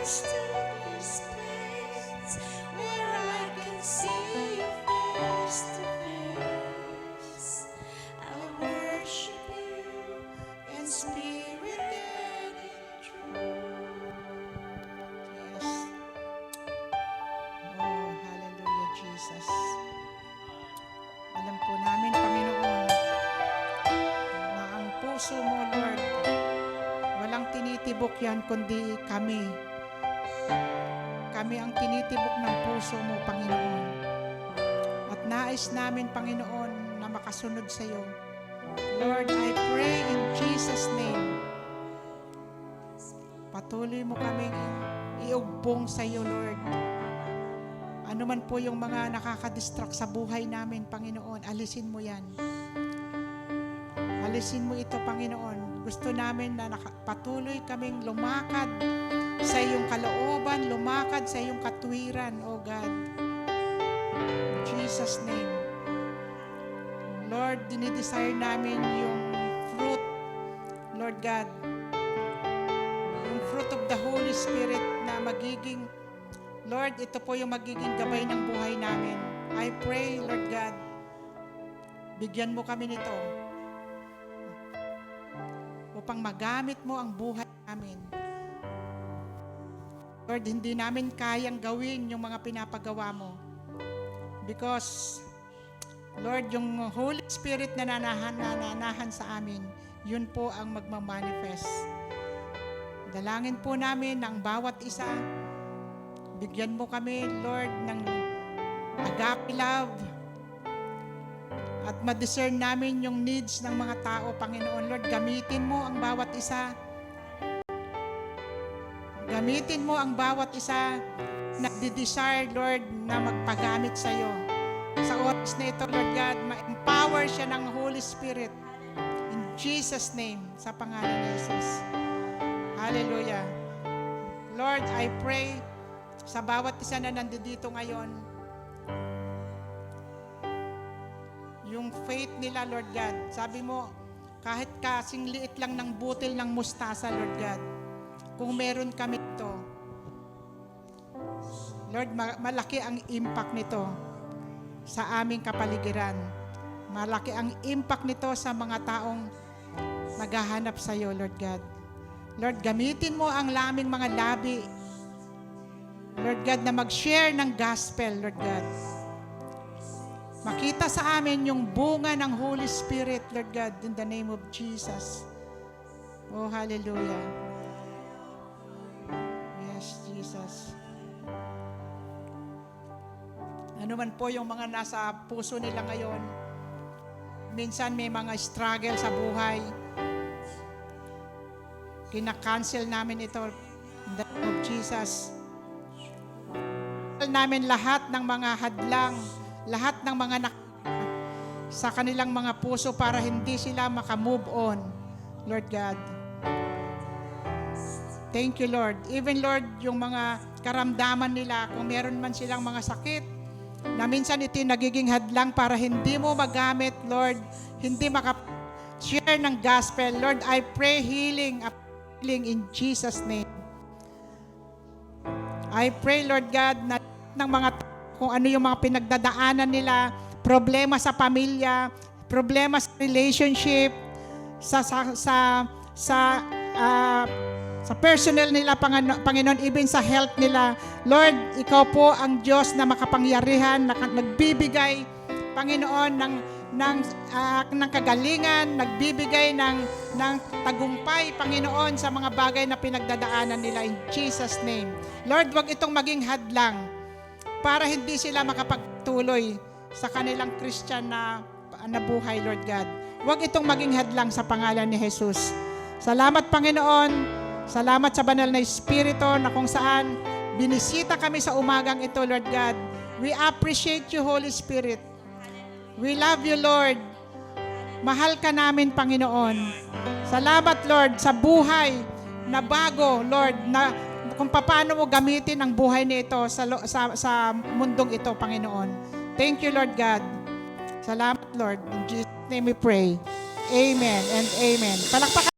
close to this place where I can see you face to face. I'll worship you in spirit and in truth. Yes. Oh, hallelujah, Jesus. Alam po namin, Panginoon, na ang puso mo, Lord, walang tinitibok yan kundi kami. Kami ang tinitibok ng puso mo, Panginoon. At nais namin, Panginoon, na makasunod sa iyo. Lord, I pray in Jesus' name, patuloy mo kaming iugbong sa iyo, Lord. Ano man po yung mga nakakadistract sa buhay namin, Panginoon, alisin mo yan. Alisin mo ito, Panginoon. Gusto namin na patuloy kaming lumakad sa iyong kalooban, lumakad sa iyong katwiran, O God. In Jesus' name. Lord, dinidesire namin yung fruit, Lord God, yung fruit of the Holy Spirit na magiging, Lord, ito po yung magiging gabay ng buhay namin. I pray, Lord God, bigyan mo kami nito upang magamit mo ang buhay namin. Lord, hindi namin kayang gawin yung mga pinapagawa mo. Because, Lord, yung Holy Spirit na nananahan sa amin, yun po ang magmamanifest. Dalangin po namin ng bawat isa. Bigyan mo kami, Lord, ng agape love at ma-discern namin yung needs ng mga tao, Panginoon. Lord, gamitin mo ang bawat isa. Gamitin mo ang bawat isa na desire, Lord, na magpagamit sa iyo. Sa oras na ito, Lord God, ma-empower siya ng Holy Spirit. In Jesus' name, sa pangalan ni Jesus. Hallelujah. Lord, I pray sa bawat isa na nandito ngayon, yung faith nila, Lord God, sabi mo, kahit kasing liit lang ng butil ng mustasa, Lord God, kung meron kami ito, Lord, malaki ang impact nito sa aming kapaligiran. Malaki ang impact nito sa mga taong maghahanap sa iyo, Lord God. Lord, gamitin mo ang laming mga labi, Lord God, na mag-share ng gospel, Lord God. Makita sa amin yung bunga ng Holy Spirit, Lord God, in the name of Jesus. Oh, hallelujah. Yes, Jesus. Ano man po yung mga nasa puso nila ngayon, minsan may mga struggle sa buhay. Kina-cancel namin ito in the name of Jesus. Namin lahat ng mga hadlang, lahat ng mga sa kanilang mga puso para hindi sila makamove on, Lord God. Thank you, Lord. Even, Lord, yung mga karamdaman nila, kung meron man silang mga sakit, na minsan ito nagiging hadlang para hindi mo magamit, Lord, hindi maka-share ng gospel. Lord, I pray healing in Jesus' name. I pray, Lord God, na ng mga kung ano yung mga pinagdadaanan nila, problema sa pamilya, problema sa relationship, sa personal nila, Panginoon, even sa health nila. Lord, ikaw po ang Diyos na makapangyarihan, na nagbibigay, Panginoon, ng kagalingan, nagbibigay ng tagumpay, Panginoon, sa mga bagay na pinagdadaanan nila in Jesus' name. Lord, wag itong maging hadlang para hindi sila makapagtuloy sa kanilang Christian na buhay, Lord God. Huwag itong maging hadlang sa pangalan ni Jesus. Salamat, Panginoon. Salamat sa banal na Espiritu na kung saan binisita kami sa umagang ito, Lord God. We appreciate you, Holy Spirit. We love you, Lord. Mahal ka namin, Panginoon. Salamat, Lord, sa buhay na bago, Lord, na kung paano mo gamitin ang buhay nito sa mundong ito, Panginoon. Thank you, Lord God. Salamat, Lord. In Jesus' name we pray. Amen and amen. Palakpakan.